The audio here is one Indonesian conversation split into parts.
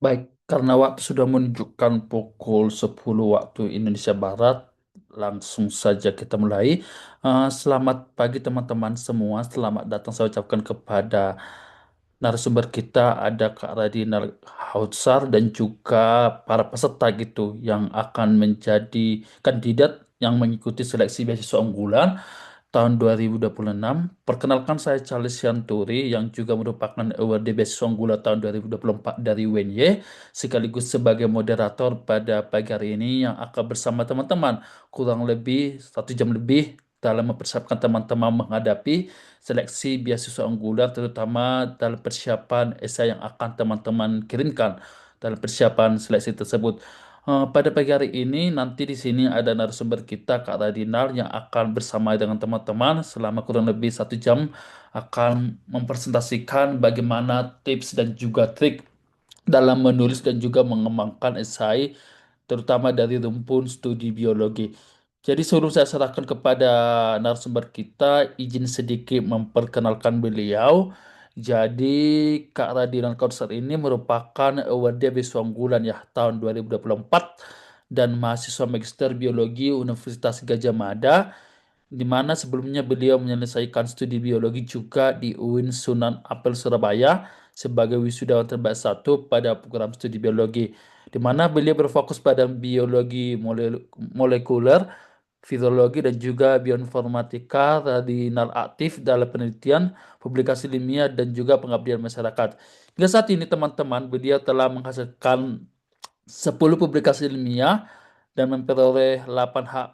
Baik, karena waktu sudah menunjukkan pukul 10 waktu Indonesia Barat, langsung saja kita mulai. Selamat pagi teman-teman semua, selamat datang saya ucapkan kepada narasumber kita, ada Kak Radina Hautsar dan juga para peserta gitu yang akan menjadi kandidat yang mengikuti seleksi beasiswa unggulan tahun 2026. Perkenalkan saya Charles Sianturi yang juga merupakan award beasiswa unggulan tahun 2024 dari UNY sekaligus sebagai moderator pada pagi hari ini yang akan bersama teman-teman kurang lebih 1 jam lebih dalam mempersiapkan teman-teman menghadapi seleksi beasiswa unggulan terutama dalam persiapan esai yang akan teman-teman kirimkan dalam persiapan seleksi tersebut. Pada pagi hari ini nanti di sini ada narasumber kita Kak Radinal yang akan bersama dengan teman-teman selama kurang lebih 1 jam akan mempresentasikan bagaimana tips dan juga trik dalam menulis dan juga mengembangkan esai terutama dari rumpun studi biologi. Jadi sebelum saya serahkan kepada narasumber kita, izin sedikit memperkenalkan beliau. Jadi Kak Radilan Kautsar ini merupakan award beasiswa unggulan ya tahun 2024 dan mahasiswa Magister Biologi Universitas Gajah Mada di mana sebelumnya beliau menyelesaikan studi biologi juga di UIN Sunan Ampel Surabaya sebagai wisudawan terbaik satu pada program studi biologi, di mana beliau berfokus pada biologi molekuler, virologi dan juga bioinformatika radinal aktif dalam penelitian, publikasi ilmiah dan juga pengabdian masyarakat. Hingga saat ini teman-teman, beliau telah menghasilkan 10 publikasi ilmiah dan memperoleh 8 hak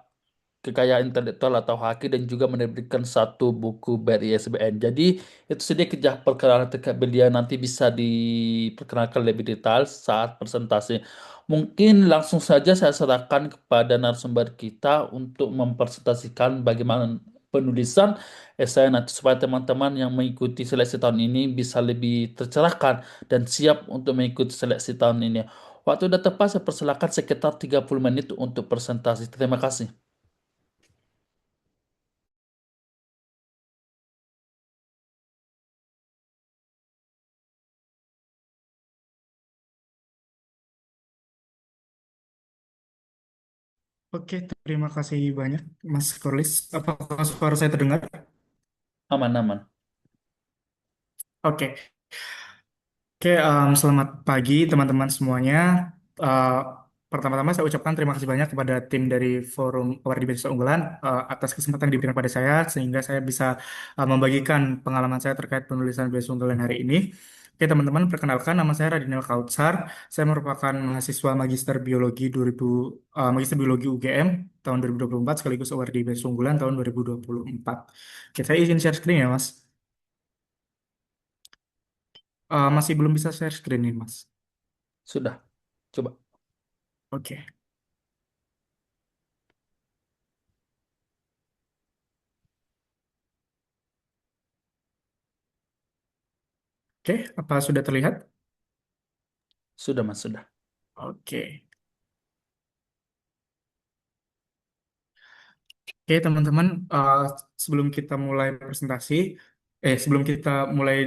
kekayaan intelektual atau haki dan juga menerbitkan satu buku BRI ISBN. Jadi itu sedikit ya perkenalan terkait beliau, nanti bisa diperkenalkan lebih detail saat presentasi. Mungkin langsung saja saya serahkan kepada narasumber kita untuk mempresentasikan bagaimana penulisan esai nanti supaya teman-teman yang mengikuti seleksi tahun ini bisa lebih tercerahkan dan siap untuk mengikuti seleksi tahun ini. Waktu sudah tepat, saya persilakan sekitar 30 menit untuk presentasi. Terima kasih. Oke, terima kasih banyak, Mas Korlis. Apakah suara saya terdengar? Aman-aman. Oke, oke. Selamat pagi teman-teman semuanya. Eh, Pertama-tama saya ucapkan terima kasih banyak kepada tim dari Forum Award di Beasiswa Unggulan atas kesempatan yang diberikan pada saya sehingga saya bisa membagikan pengalaman saya terkait penulisan beasiswa unggulan hari ini. Oke, teman-teman, perkenalkan nama saya Radinel Kautsar. Saya merupakan mahasiswa Magister Biologi 2000, Magister Biologi UGM tahun 2024 sekaligus award di Beasiswa Unggulan tahun 2024. Oke, saya izin share screen ya, Mas. Masih belum bisa share screen nih, Mas. Sudah. Coba. Oke. Oke, apa sudah terlihat? Sudah, Mas. Sudah. Oke. Oke, teman-teman, sebelum kita mulai presentasi, sebelum kita mulai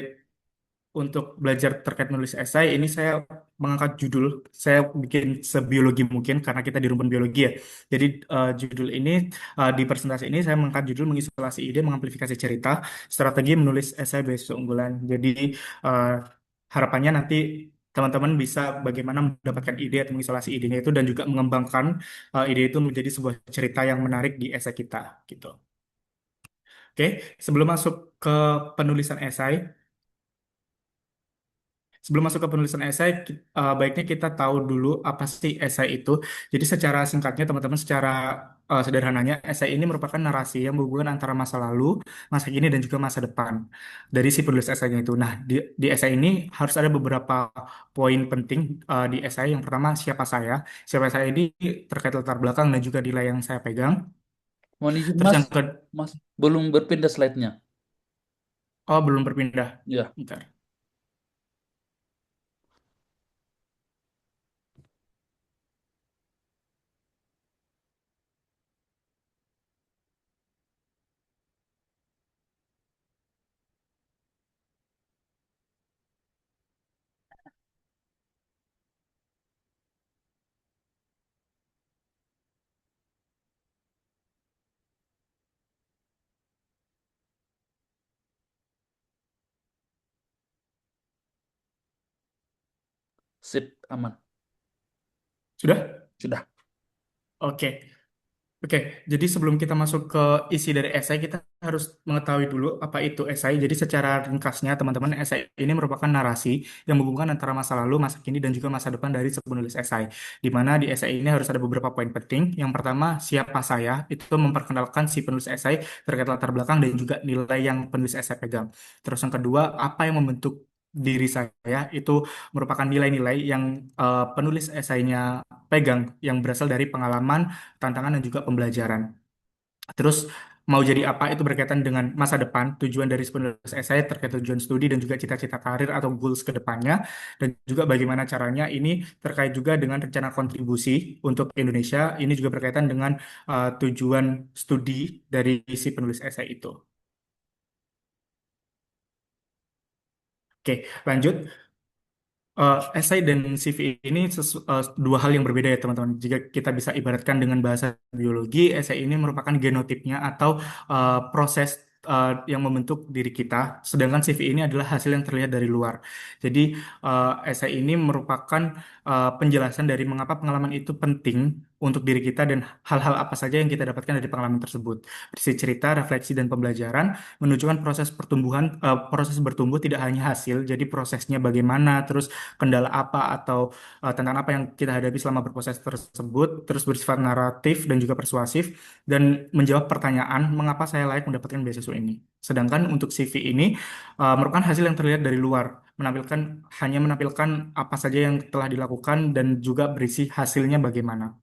untuk belajar terkait menulis esai, ini saya mengangkat judul, saya bikin sebiologi mungkin karena kita di rumpun biologi ya. Jadi judul ini di presentasi ini saya mengangkat judul mengisolasi ide, mengamplifikasi cerita, strategi menulis esai beasiswa unggulan. Jadi eh, harapannya nanti teman-teman bisa bagaimana mendapatkan ide atau mengisolasi idenya itu dan juga mengembangkan ide itu menjadi sebuah cerita yang menarik di esai kita gitu. Oke, sebelum masuk ke penulisan esai, sebelum masuk ke penulisan esai, baiknya kita tahu dulu apa sih esai itu. Jadi secara singkatnya teman-teman, secara sederhananya, esai ini merupakan narasi yang berhubungan antara masa lalu, masa kini, dan juga masa depan dari si penulis esainya itu. Nah, di esai ini harus ada beberapa poin penting di esai. Yang pertama, siapa saya? Siapa saya ini terkait latar belakang dan juga nilai yang saya pegang. Mohon izin, Terus Mas. yang ke, Mas, belum berpindah slide-nya. oh belum berpindah. Ya, Bentar. Sip, aman. Sudah? Sudah. Oke. Oke, jadi sebelum kita masuk ke isi dari esai, kita harus mengetahui dulu apa itu esai. Jadi secara ringkasnya, teman-teman, esai ini merupakan narasi yang menghubungkan antara masa lalu, masa kini, dan juga masa depan dari sebuah penulis esai. Di mana di esai ini harus ada beberapa poin penting. Yang pertama, siapa saya? Itu memperkenalkan si penulis esai terkait latar belakang dan juga nilai yang penulis esai pegang. Terus yang kedua, apa yang membentuk diri saya? Itu merupakan nilai-nilai yang penulis esainya pegang, yang berasal dari pengalaman, tantangan dan juga pembelajaran. Terus mau jadi apa itu berkaitan dengan masa depan, tujuan dari penulis esai terkait tujuan studi dan juga cita-cita karir atau goals ke depannya, dan juga bagaimana caranya ini terkait juga dengan rencana kontribusi untuk Indonesia. Ini juga berkaitan dengan tujuan studi dari si penulis esai itu. Oke, lanjut. Esai dan CV ini dua hal yang berbeda ya teman-teman. Jika kita bisa ibaratkan dengan bahasa biologi, esai ini merupakan genotipnya atau proses yang membentuk diri kita, sedangkan CV ini adalah hasil yang terlihat dari luar. Jadi esai ini merupakan penjelasan dari mengapa pengalaman itu penting untuk diri kita dan hal-hal apa saja yang kita dapatkan dari pengalaman tersebut. Berisi cerita, refleksi, dan pembelajaran menunjukkan proses pertumbuhan, proses bertumbuh tidak hanya hasil, jadi prosesnya bagaimana, terus kendala apa atau tantangan apa yang kita hadapi selama berproses tersebut, terus bersifat naratif dan juga persuasif, dan menjawab pertanyaan mengapa saya layak mendapatkan beasiswa ini. Sedangkan untuk CV ini merupakan hasil yang terlihat dari luar, hanya menampilkan apa saja yang telah dilakukan dan juga berisi hasilnya bagaimana.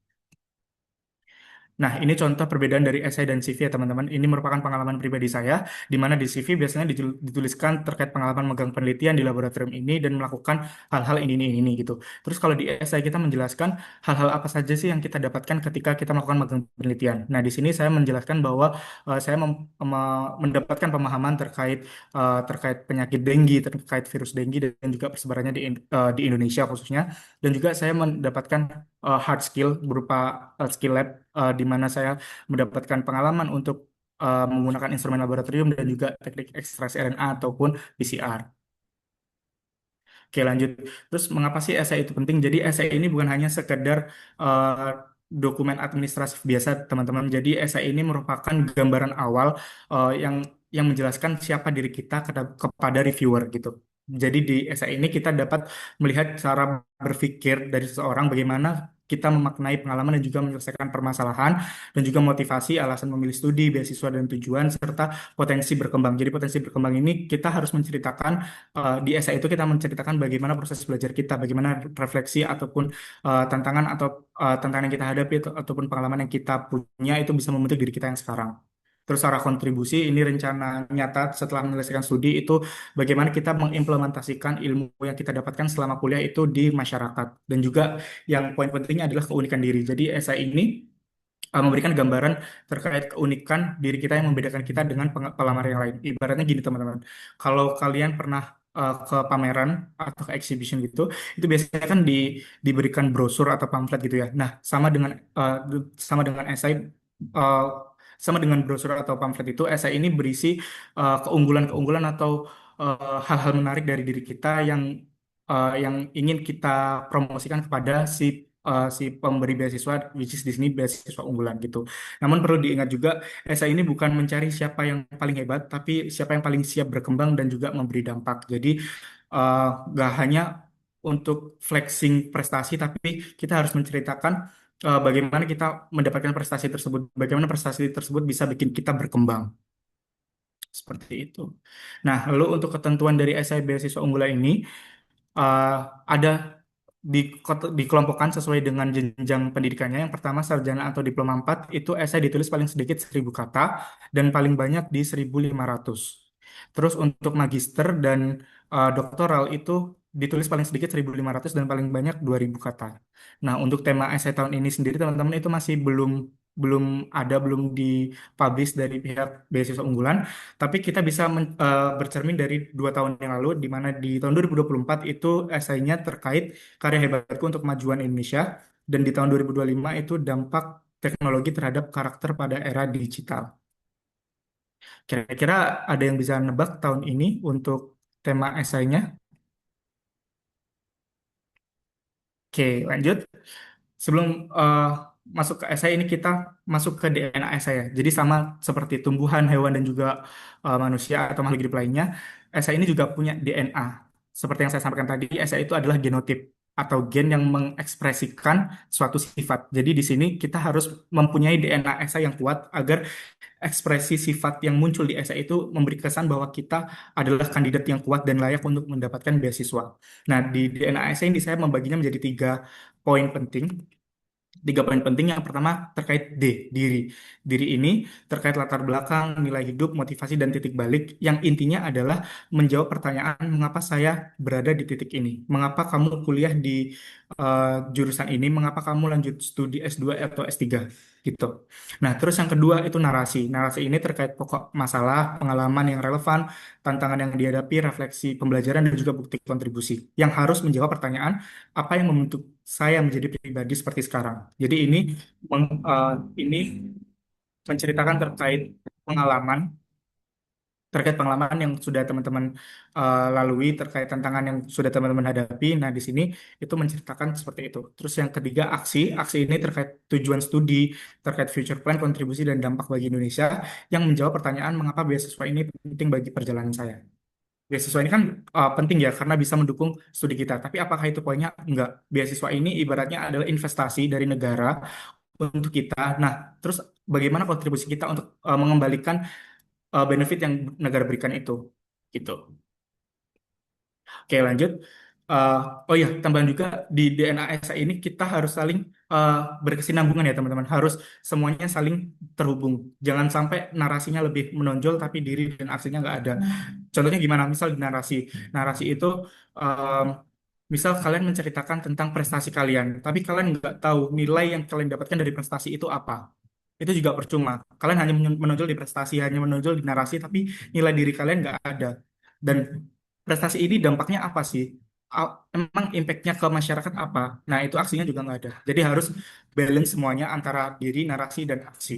Nah, ini contoh perbedaan dari esai dan CV ya teman-teman. Ini merupakan pengalaman pribadi saya, di mana di CV biasanya dituliskan terkait pengalaman megang penelitian di laboratorium ini dan melakukan hal-hal ini gitu. Terus kalau di esai kita menjelaskan hal-hal apa saja sih yang kita dapatkan ketika kita melakukan megang penelitian. Nah, di sini saya menjelaskan bahwa saya mendapatkan pemahaman terkait penyakit dengue, terkait virus dengue dan juga persebarannya di Indonesia khususnya. Dan juga saya mendapatkan hard skill berupa skill lab di mana saya mendapatkan pengalaman untuk menggunakan instrumen laboratorium dan juga teknik ekstraksi RNA ataupun PCR. Oke, lanjut. Terus mengapa sih essay itu penting? Jadi essay ini bukan hanya sekedar eh, dokumen administratif biasa, teman-teman. Jadi essay ini merupakan gambaran awal yang menjelaskan siapa diri kita kepada reviewer gitu. Jadi di essay ini kita dapat melihat cara berpikir dari seseorang, bagaimana kita memaknai pengalaman dan juga menyelesaikan permasalahan dan juga motivasi, alasan memilih studi, beasiswa dan tujuan serta potensi berkembang. Jadi potensi berkembang ini kita harus menceritakan di essay itu kita menceritakan bagaimana proses belajar kita, bagaimana refleksi ataupun tantangan yang kita hadapi ataupun pengalaman yang kita punya itu bisa membentuk diri kita yang sekarang. Terus arah kontribusi ini rencana nyata setelah menyelesaikan studi itu bagaimana kita mengimplementasikan ilmu yang kita dapatkan selama kuliah itu di masyarakat. Dan juga yang poin pentingnya adalah keunikan diri. Jadi essay ini memberikan gambaran terkait keunikan diri kita yang membedakan kita dengan pelamar yang lain. Ibaratnya gini teman-teman, kalau kalian pernah ke pameran atau ke exhibition gitu, itu biasanya kan diberikan brosur atau pamflet gitu ya. Nah, sama dengan esai, uh, sama dengan brosur atau pamflet itu, esai ini berisi keunggulan-keunggulan atau hal-hal menarik dari diri kita yang ingin kita promosikan kepada si pemberi beasiswa, which is di sini beasiswa unggulan gitu. Namun perlu diingat juga, esai ini bukan mencari siapa yang paling hebat, tapi siapa yang paling siap berkembang dan juga memberi dampak. Jadi eh, gak hanya untuk flexing prestasi, tapi kita harus menceritakan bagaimana kita mendapatkan prestasi tersebut, bagaimana prestasi tersebut bisa bikin kita berkembang. Seperti itu. Nah, lalu untuk ketentuan dari esai beasiswa unggulan ini, uh, ada dikelompokkan sesuai dengan jenjang pendidikannya. Yang pertama sarjana atau diploma 4 itu esai ditulis paling sedikit 1.000 kata dan paling banyak di 1.500. Terus untuk magister dan doktoral itu ditulis paling sedikit 1.500 dan paling banyak 2.000 kata. Nah, untuk tema esai tahun ini sendiri teman-teman itu masih belum belum belum dipublish dari pihak beasiswa unggulan, tapi kita bisa bercermin dari 2 tahun yang lalu, di mana di tahun 2024 itu esainya terkait karya hebatku untuk kemajuan Indonesia, dan di tahun 2025 itu dampak teknologi terhadap karakter pada era digital. Kira-kira ada yang bisa nebak tahun ini untuk tema esainya? Oke, lanjut. Sebelum masuk ke esai ini kita masuk ke DNA esai ya. Jadi sama seperti tumbuhan, hewan dan juga manusia atau makhluk hidup lainnya, esai ini juga punya DNA. Seperti yang saya sampaikan tadi, esai itu adalah genotip atau gen yang mengekspresikan suatu sifat. Jadi di sini kita harus mempunyai DNA esai yang kuat agar ekspresi sifat yang muncul di esai itu memberi kesan bahwa kita adalah kandidat yang kuat dan layak untuk mendapatkan beasiswa. Nah, di DNA esai ini saya membaginya menjadi poin penting tiga poin penting. Yang pertama terkait diri. Diri ini terkait latar belakang, nilai hidup, motivasi, dan titik balik yang intinya adalah menjawab pertanyaan mengapa saya berada di titik ini, mengapa kamu kuliah di jurusan ini, mengapa kamu lanjut studi S2 atau S3 gitu. Nah, terus yang kedua itu narasi. Narasi ini terkait pokok masalah, pengalaman yang relevan, tantangan yang dihadapi, refleksi pembelajaran, dan juga bukti kontribusi yang harus menjawab pertanyaan apa yang membentuk saya menjadi pribadi seperti sekarang. Jadi ini menceritakan pengalaman terkait pengalaman yang sudah teman-teman lalui, terkait tantangan yang sudah teman-teman hadapi. Nah, di sini itu menceritakan seperti itu. Terus yang ketiga aksi. Aksi ini terkait tujuan studi, terkait future plan, kontribusi dan dampak bagi Indonesia yang menjawab pertanyaan mengapa beasiswa ini penting bagi perjalanan saya. Beasiswa ini kan penting ya karena bisa mendukung studi kita. Tapi apakah itu poinnya? Enggak. Beasiswa ini ibaratnya adalah investasi dari negara untuk kita. Nah, terus bagaimana kontribusi kita untuk mengembalikan benefit yang negara berikan itu? Gitu. Oke, lanjut. Eh, oh iya, tambahan juga di DNA SA ini kita harus saling eh, berkesinambungan ya teman-teman. Harus semuanya saling terhubung. Jangan sampai narasinya lebih menonjol tapi diri dan aksinya nggak ada. Contohnya gimana? Misal di narasi. Narasi itu em, misal kalian menceritakan tentang prestasi kalian, tapi kalian nggak tahu nilai yang kalian dapatkan dari prestasi itu apa. Itu juga percuma. Kalian hanya menonjol di prestasi, hanya menonjol di narasi, tapi nilai diri kalian nggak ada. Dan prestasi ini dampaknya apa sih? Emang impactnya ke masyarakat apa? Nah, itu aksinya juga nggak ada. Jadi harus balance semuanya antara diri, narasi, dan aksi.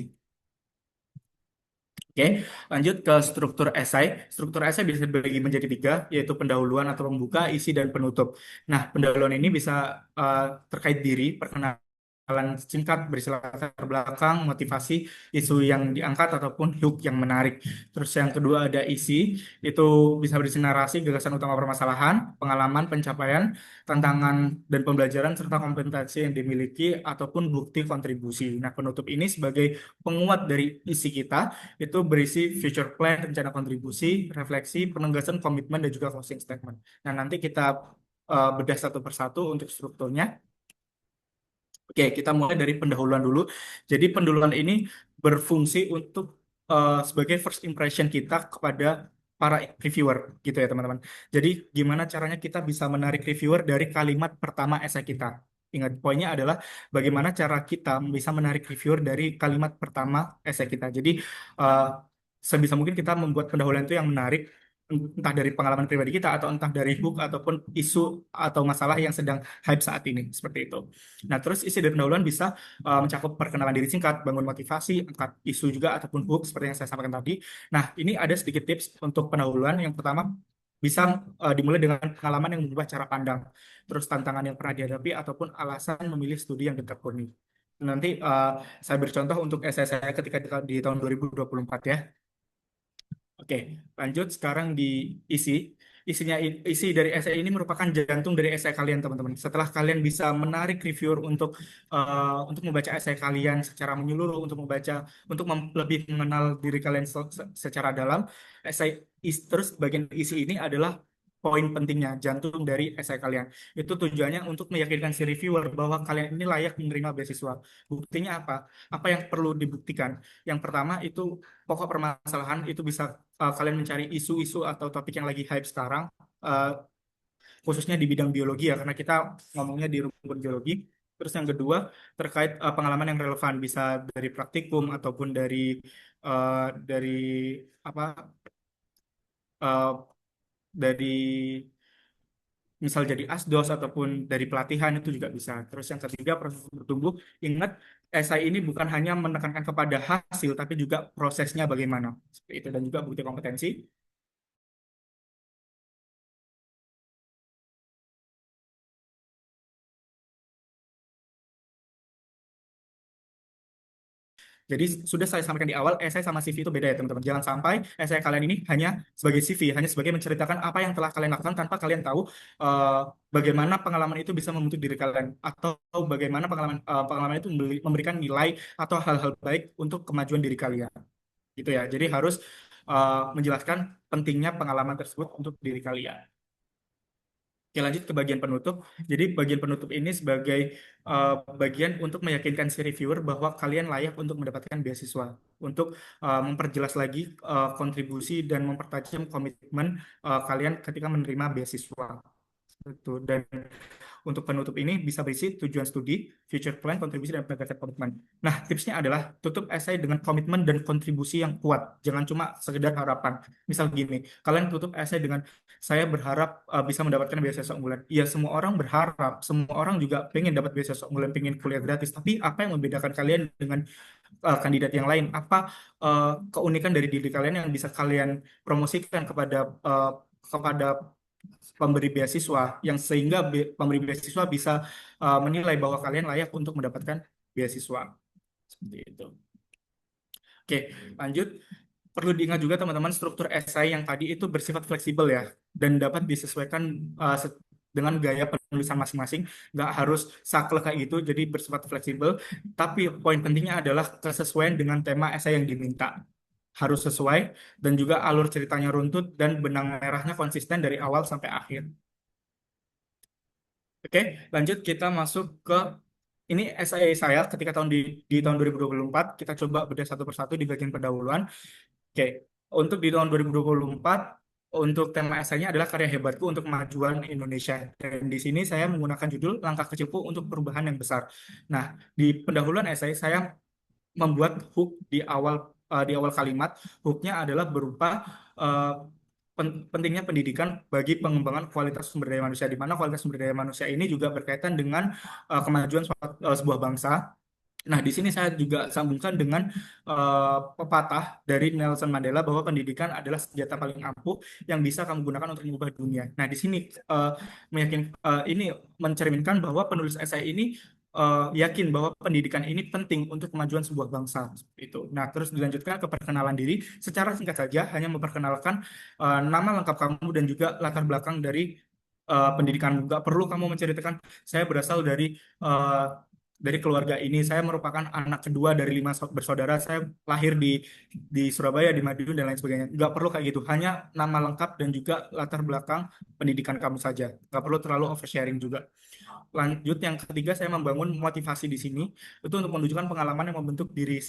Oke, lanjut ke struktur esai. Struktur esai bisa dibagi menjadi tiga, yaitu pendahuluan atau pembuka, isi, dan penutup. Nah, pendahuluan ini bisa eh, terkait diri, perkenalan singkat, berisi latar belakang, motivasi, isu yang diangkat, ataupun hook yang menarik. Terus yang kedua ada isi, itu bisa berisi narasi, gagasan utama permasalahan, pengalaman, pencapaian, tantangan, dan pembelajaran, serta kompetensi yang dimiliki, ataupun bukti kontribusi. Nah, penutup ini sebagai penguat dari isi kita itu berisi future plan, rencana kontribusi, refleksi, penegasan komitmen, dan juga closing statement. Nah, nanti kita bedah satu persatu untuk strukturnya. Oke, kita mulai dari pendahuluan dulu. Jadi pendahuluan ini berfungsi untuk sebagai first impression kita kepada para reviewer, gitu ya teman-teman. Jadi gimana caranya kita bisa menarik reviewer dari kalimat pertama esai kita. Ingat, poinnya adalah bagaimana cara kita bisa menarik reviewer dari kalimat pertama esai kita. Jadi eh, sebisa mungkin kita membuat pendahuluan itu yang menarik, entah dari pengalaman pribadi kita atau entah dari hook ataupun isu atau masalah yang sedang hype saat ini, seperti itu. Nah, terus isi dari pendahuluan bisa mencakup perkenalan diri singkat, bangun motivasi, angkat isu juga ataupun hook seperti yang saya sampaikan tadi. Nah, ini ada sedikit tips untuk pendahuluan. Yang pertama, bisa dimulai dengan pengalaman yang mengubah cara pandang, terus tantangan yang pernah dihadapi ataupun alasan memilih studi yang ditekuni. Nanti saya beri contoh untuk essay saya ketika di tahun 2024 ya. Oke, lanjut sekarang di isi. Isi dari essay ini merupakan jantung dari essay kalian, teman-teman. Setelah kalian bisa menarik reviewer untuk membaca essay kalian secara menyeluruh, lebih mengenal diri kalian secara dalam, terus bagian isi ini adalah poin pentingnya, jantung dari essay kalian. Itu tujuannya untuk meyakinkan si reviewer bahwa kalian ini layak menerima beasiswa. Buktinya apa? Apa yang perlu dibuktikan? Yang pertama itu pokok permasalahan itu bisa kalian mencari isu-isu atau topik yang lagi hype sekarang, uh, khususnya di bidang biologi ya, karena kita ngomongnya di rumpun biologi. Terus yang kedua terkait pengalaman yang relevan, bisa dari praktikum ataupun dari apa uh, dari misal jadi asdos ataupun dari pelatihan itu juga bisa. Terus yang ketiga proses bertumbuh. Ingat, esai ini bukan hanya menekankan kepada hasil tapi juga prosesnya bagaimana. Seperti itu dan juga bukti kompetensi. Jadi sudah saya sampaikan di awal, essay sama CV itu beda ya teman-teman. Jangan sampai essay kalian ini hanya sebagai CV, hanya sebagai menceritakan apa yang telah kalian lakukan tanpa kalian tahu eh, bagaimana pengalaman itu bisa membentuk diri kalian atau bagaimana pengalaman itu memberikan nilai atau hal-hal baik untuk kemajuan diri kalian. Gitu ya. Jadi harus menjelaskan pentingnya pengalaman tersebut untuk diri kalian. Oke, lanjut ke bagian penutup. Jadi bagian penutup ini sebagai uh, bagian untuk meyakinkan si reviewer bahwa kalian layak untuk mendapatkan beasiswa, untuk memperjelas lagi kontribusi dan mempertajam komitmen kalian ketika menerima beasiswa. Itu. Dan untuk penutup ini bisa berisi tujuan studi, future plan, kontribusi, dan penegasan komitmen. Nah, tipsnya adalah tutup esai dengan komitmen dan kontribusi yang kuat. Jangan cuma sekedar harapan. Misal gini, kalian tutup esai dengan saya berharap bisa mendapatkan beasiswa unggulan. Ya, semua orang berharap, semua orang juga pengen dapat beasiswa unggulan, pengen kuliah gratis. Tapi apa yang membedakan kalian dengan kandidat yang lain? Apa keunikan dari diri kalian yang bisa kalian promosikan kepada pemberi beasiswa yang sehingga pemberi beasiswa bisa menilai bahwa kalian layak untuk mendapatkan beasiswa. Seperti itu. Oke, lanjut. Perlu diingat juga teman-teman struktur esai yang tadi itu bersifat fleksibel ya dan dapat disesuaikan dengan gaya penulisan masing-masing. Nggak harus saklek kayak gitu, jadi bersifat fleksibel. Tapi poin pentingnya adalah kesesuaian dengan tema esai yang diminta. Harus sesuai dan juga alur ceritanya runtut dan benang merahnya konsisten dari awal sampai akhir. Oke, lanjut kita masuk ke ini SIA saya ketika di tahun 2024 kita coba bedah satu persatu di bagian pendahuluan. Oke, untuk di tahun 2024 untuk tema esainya adalah karya hebatku untuk kemajuan Indonesia. Dan di sini saya menggunakan judul Langkah Kecilku untuk Perubahan yang Besar. Nah, di pendahuluan esai saya membuat hook di awal kalimat. Hooknya adalah berupa eh, pentingnya pendidikan bagi pengembangan kualitas sumber daya manusia, di mana kualitas sumber daya manusia ini juga berkaitan dengan kemajuan sebuah bangsa. Nah, di sini saya juga sambungkan dengan pepatah dari Nelson Mandela bahwa pendidikan adalah senjata paling ampuh yang bisa kamu gunakan untuk mengubah dunia. Nah, di sini ini mencerminkan bahwa penulis esai ini yakin bahwa pendidikan ini penting untuk kemajuan sebuah bangsa. Seperti itu. Nah, terus dilanjutkan ke perkenalan diri. Secara singkat saja, hanya memperkenalkan nama lengkap kamu dan juga latar belakang dari pendidikan. Nggak perlu kamu menceritakan saya berasal uh, dari keluarga ini. Saya merupakan anak kedua dari 5 bersaudara. Saya lahir di Surabaya, di Madiun, dan lain sebagainya. Nggak perlu kayak gitu. Hanya nama lengkap dan juga latar belakang pendidikan kamu saja. Nggak perlu terlalu oversharing juga. Lanjut yang ketiga, saya membangun motivasi di sini itu untuk menunjukkan pengalaman yang membentuk diri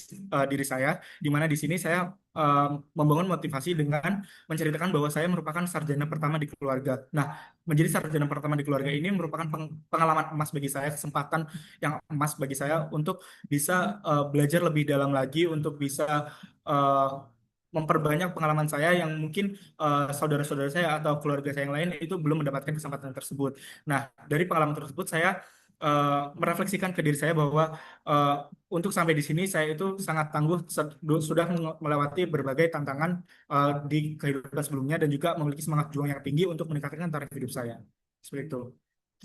saya, di mana di sini saya membangun motivasi dengan menceritakan bahwa saya merupakan sarjana pertama di keluarga. Nah, menjadi sarjana pertama di keluarga ini merupakan pengalaman emas bagi saya, kesempatan yang emas bagi saya untuk bisa belajar lebih dalam lagi, untuk bisa eh, memperbanyak pengalaman saya yang mungkin saudara-saudara saya atau keluarga saya yang lain itu belum mendapatkan kesempatan tersebut. Nah, dari pengalaman tersebut saya merefleksikan ke diri saya bahwa eh, untuk sampai di sini saya itu sangat tangguh, sudah melewati berbagai tantangan di kehidupan sebelumnya dan juga memiliki semangat juang yang tinggi untuk meningkatkan taraf hidup saya. Seperti itu.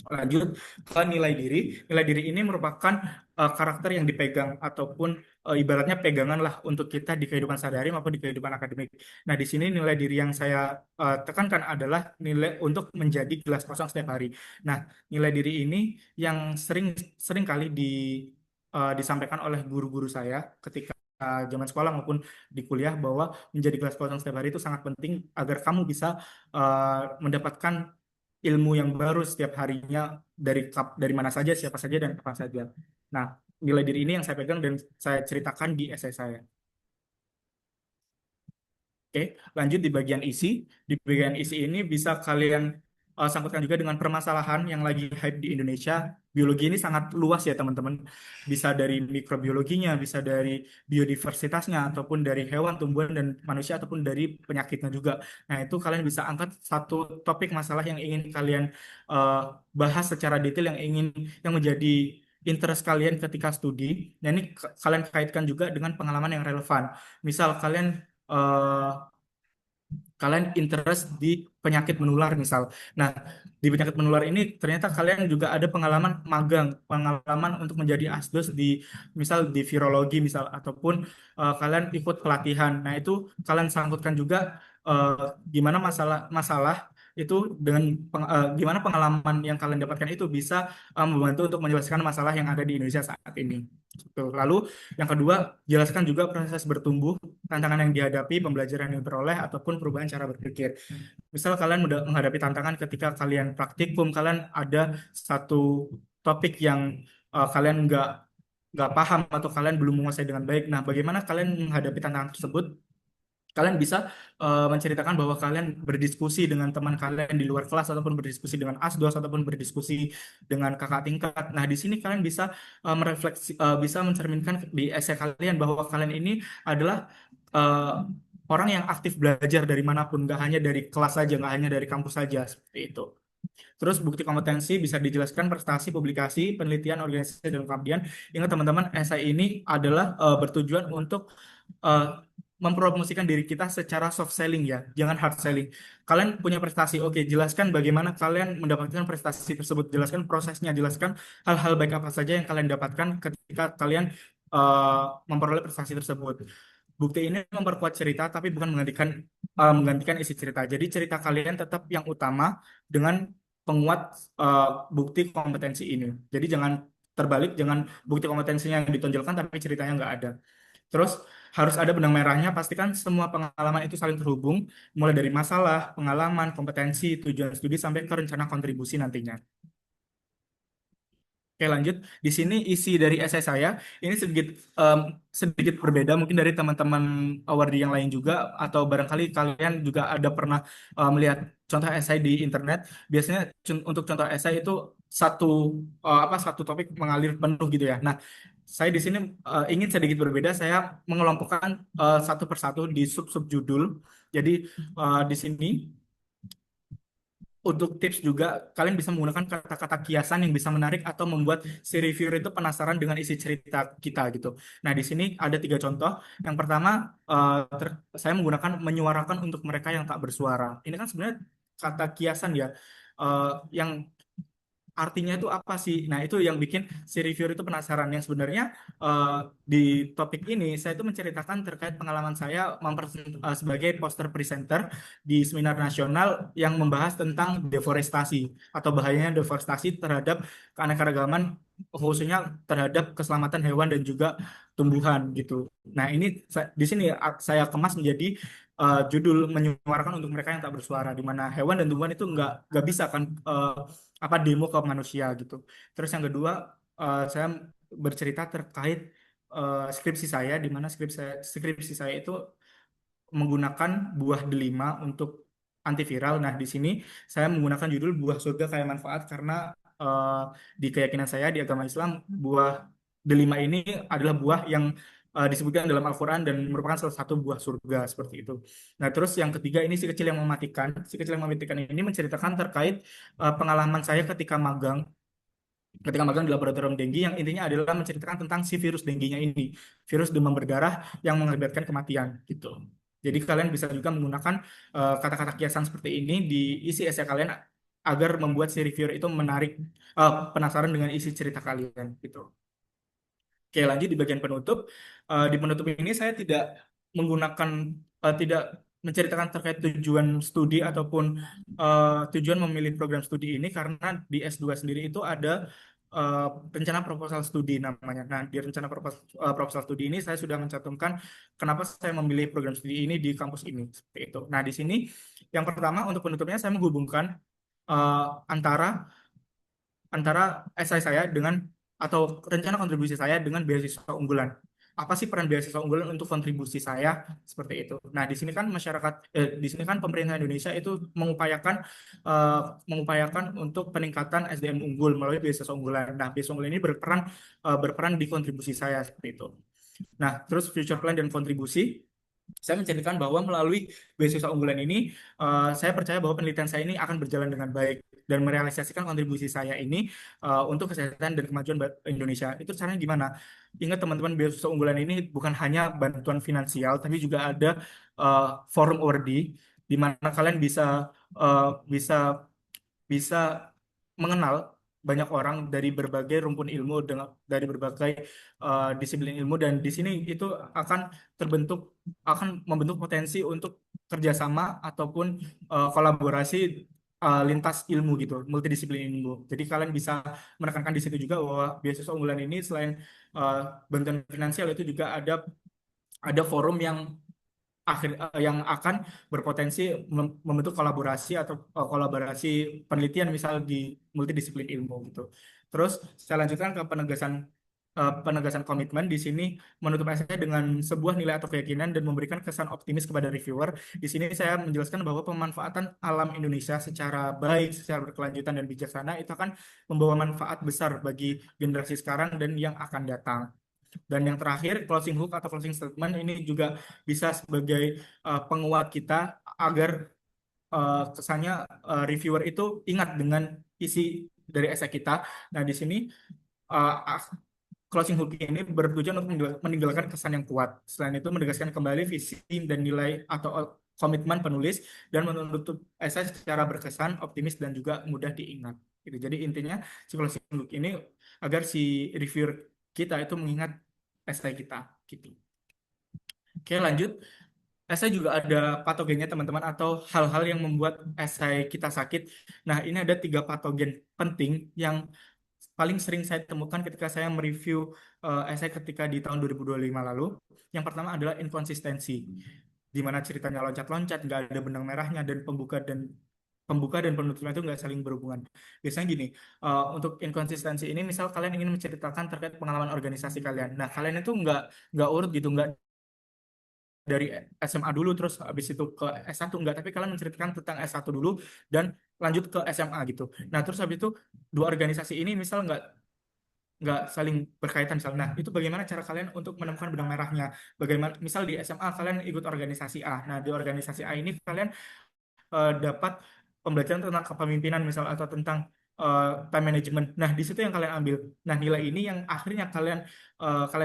Lanjut ke nilai diri. Nilai diri ini merupakan karakter yang dipegang ataupun ibaratnya pegangan lah untuk kita di kehidupan sehari-hari maupun di kehidupan akademik. Nah, di sini nilai diri yang saya tekankan adalah nilai untuk menjadi gelas kosong setiap hari. Nah, nilai diri ini yang sering sering kali disampaikan oleh guru-guru saya ketika zaman sekolah maupun di kuliah bahwa menjadi gelas kosong setiap hari itu sangat penting agar kamu bisa mendapatkan ilmu yang baru setiap harinya dari mana saja, siapa saja, dan kapan saja. Nah, nilai diri ini yang saya pegang dan saya ceritakan di essay saya. Oke, lanjut di bagian isi. Di bagian isi ini bisa kalian sangkutkan juga dengan permasalahan yang lagi hype di Indonesia. Biologi ini sangat luas ya teman-teman. Bisa dari mikrobiologinya, bisa dari biodiversitasnya, ataupun dari hewan, tumbuhan, dan manusia, ataupun dari penyakitnya juga. Nah, itu kalian bisa angkat satu topik masalah yang ingin kalian eh, bahas secara detail, yang menjadi interest kalian ketika studi. Nah, ini kalian kaitkan juga dengan pengalaman yang relevan. Misal kalian interest di penyakit menular misal. Nah, di penyakit menular ini ternyata kalian juga ada pengalaman magang, pengalaman untuk menjadi asdos di misal di virologi misal ataupun kalian ikut pelatihan. Nah, itu kalian sangkutkan juga eh, gimana masalah itu dengan gimana pengalaman yang kalian dapatkan itu bisa membantu untuk menjelaskan masalah yang ada di Indonesia saat ini. Gitu. Lalu yang kedua, jelaskan juga proses bertumbuh, tantangan yang dihadapi, pembelajaran yang diperoleh, ataupun perubahan cara berpikir. Misal kalian menghadapi tantangan ketika kalian praktikum, kalian ada satu topik yang kalian nggak paham atau kalian belum menguasai dengan baik. Nah, bagaimana kalian menghadapi tantangan tersebut? Kalian bisa menceritakan bahwa kalian berdiskusi dengan teman kalian di luar kelas ataupun berdiskusi dengan asdos ataupun berdiskusi dengan kakak tingkat. Nah, di sini kalian bisa bisa mencerminkan di esai kalian bahwa kalian ini adalah eh, orang yang aktif belajar dari manapun, nggak hanya dari kelas saja, nggak hanya dari kampus saja, seperti itu. Terus bukti kompetensi bisa dijelaskan prestasi, publikasi, penelitian, organisasi, dan pengabdian. Ingat teman-teman, esai ini adalah bertujuan untuk eh, mempromosikan diri kita secara soft selling ya, jangan hard selling. Kalian punya prestasi, oke, jelaskan bagaimana kalian mendapatkan prestasi tersebut, jelaskan prosesnya, jelaskan hal-hal baik apa saja yang kalian dapatkan ketika kalian memperoleh prestasi tersebut. Bukti ini memperkuat cerita, tapi bukan menggantikan isi cerita. Jadi cerita kalian tetap yang utama dengan penguat eh, bukti kompetensi ini. Jadi jangan terbalik, jangan bukti kompetensinya yang ditonjolkan tapi ceritanya nggak ada. Terus harus ada benang merahnya, pastikan semua pengalaman itu saling terhubung, mulai dari masalah, pengalaman, kompetensi, tujuan studi, sampai ke rencana kontribusi nantinya. Oke, lanjut. Di sini isi dari esai saya ini sedikit berbeda mungkin dari teman-teman awardee yang lain juga, atau barangkali kalian juga ada pernah melihat contoh esai di internet. Biasanya untuk contoh esai itu satu satu topik mengalir penuh gitu ya. Nah, saya di sini ingin sedikit berbeda. Saya mengelompokkan satu persatu di sub-sub judul. Jadi di sini untuk tips juga, kalian bisa menggunakan kata-kata kiasan yang bisa menarik atau membuat si reviewer itu penasaran dengan isi cerita kita gitu. Nah, di sini ada tiga contoh. Yang pertama, saya menggunakan menyuarakan untuk mereka yang tak bersuara. Ini kan sebenarnya kata kiasan ya, yang artinya itu apa sih? Nah, itu yang bikin si reviewer itu penasaran. Yang sebenarnya eh, di topik ini saya itu menceritakan terkait pengalaman saya sebagai poster presenter di seminar nasional yang membahas tentang deforestasi atau bahayanya deforestasi terhadap keanekaragaman, khususnya terhadap keselamatan hewan dan juga tumbuhan gitu. Nah, ini di sini saya kemas menjadi judul menyuarakan untuk mereka yang tak bersuara, di mana hewan dan tumbuhan itu nggak bisa kan demo ke manusia gitu. Terus yang kedua, saya bercerita terkait skripsi saya, di mana skripsi saya itu menggunakan buah delima untuk antiviral. Nah, di sini saya menggunakan judul buah surga kaya manfaat karena eh, di keyakinan saya di agama Islam, buah delima ini adalah buah yang disebutkan dalam Al-Quran dan merupakan salah satu buah surga seperti itu. Nah, terus yang ketiga ini si kecil yang mematikan. Si kecil yang mematikan ini menceritakan terkait pengalaman saya ketika magang di laboratorium Denggi, yang intinya adalah menceritakan tentang si virus Dengginya ini, virus demam berdarah yang mengakibatkan kematian gitu. Jadi kalian bisa juga menggunakan kata-kata kiasan seperti ini di isi esai kalian agar membuat si reviewer itu penasaran dengan isi cerita kalian gitu. Oke, lanjut di bagian penutup. Di penutup ini saya tidak menceritakan terkait tujuan studi ataupun tujuan memilih program studi ini, karena di S2 sendiri itu ada eh, rencana proposal studi namanya. Nah, di rencana proposal studi ini saya sudah mencantumkan kenapa saya memilih program studi ini di kampus ini seperti itu. Nah, di sini yang pertama untuk penutupnya saya menghubungkan eh, antara antara esai saya dengan atau rencana kontribusi saya dengan beasiswa unggulan. Apa sih peran beasiswa unggulan untuk kontribusi saya seperti itu? Nah, di sini kan di sini kan pemerintah Indonesia itu eh, mengupayakan untuk peningkatan SDM unggul melalui beasiswa unggulan. Nah, beasiswa unggulan ini berperan di kontribusi saya seperti itu. Nah, terus future plan dan kontribusi, saya menceritakan bahwa melalui beasiswa unggulan ini, saya percaya bahwa penelitian saya ini akan berjalan dengan baik dan merealisasikan kontribusi saya ini untuk kesehatan dan kemajuan Indonesia. Itu caranya gimana? Ingat teman-teman, beasiswa unggulan ini bukan hanya bantuan finansial, tapi juga ada forum awardee. di mana kalian uh, bisa bisa mengenal banyak orang dari berbagai rumpun ilmu dengan dari berbagai disiplin ilmu, dan di sini itu akan terbentuk akan membentuk potensi untuk kerjasama ataupun kolaborasi lintas ilmu gitu, multidisiplin ilmu. Jadi kalian bisa menekankan di situ juga bahwa beasiswa unggulan ini selain uh, bantuan finansial itu juga ada forum yang akan berpotensi membentuk kolaborasi atau kolaborasi penelitian misal di multidisiplin ilmu gitu. Terus saya lanjutkan ke penegasan komitmen. Di sini menutup essay dengan sebuah nilai atau keyakinan dan memberikan kesan optimis kepada reviewer. Di sini saya menjelaskan bahwa pemanfaatan alam Indonesia secara baik, secara berkelanjutan dan bijaksana itu akan membawa manfaat besar bagi generasi sekarang dan yang akan datang. Dan yang terakhir, closing hook atau closing statement ini juga bisa sebagai penguat kita agar kesannya reviewer itu ingat dengan isi dari esai kita. Nah, di sini uh, closing hook ini bertujuan untuk meninggalkan kesan yang kuat. Selain itu, menegaskan kembali visi dan nilai atau komitmen penulis dan menutup esai secara berkesan, optimis, dan juga mudah diingat. Gitu. Jadi intinya si closing hook ini agar si reviewer kita itu mengingat esai kita. Gitu. Oke, lanjut. Esai juga ada patogennya teman-teman atau hal-hal yang membuat esai kita sakit. Nah, ini ada 3 patogen penting yang paling sering saya temukan ketika saya mereview esai ketika di tahun 2025 lalu. Yang pertama adalah inkonsistensi, di mana ceritanya loncat-loncat, nggak ada benang merahnya, dan pembuka dan penutupnya itu nggak saling berhubungan. Biasanya gini, untuk inkonsistensi ini, misal kalian ingin menceritakan terkait pengalaman organisasi kalian. Nah, kalian itu nggak urut gitu, nggak dari SMA dulu terus habis itu ke S1, enggak, tapi kalian menceritakan tentang S1 dulu dan lanjut ke SMA gitu. Nah, terus habis itu dua organisasi ini misal nggak saling berkaitan misalnya. Nah, itu bagaimana cara kalian untuk menemukan benang merahnya? Bagaimana misal di SMA kalian ikut organisasi A. Nah, di organisasi A ini kalian dapat pembelajaran tentang kepemimpinan misal atau tentang time management. Nah, di situ yang kalian ambil. Nah, nilai ini yang akhirnya kalian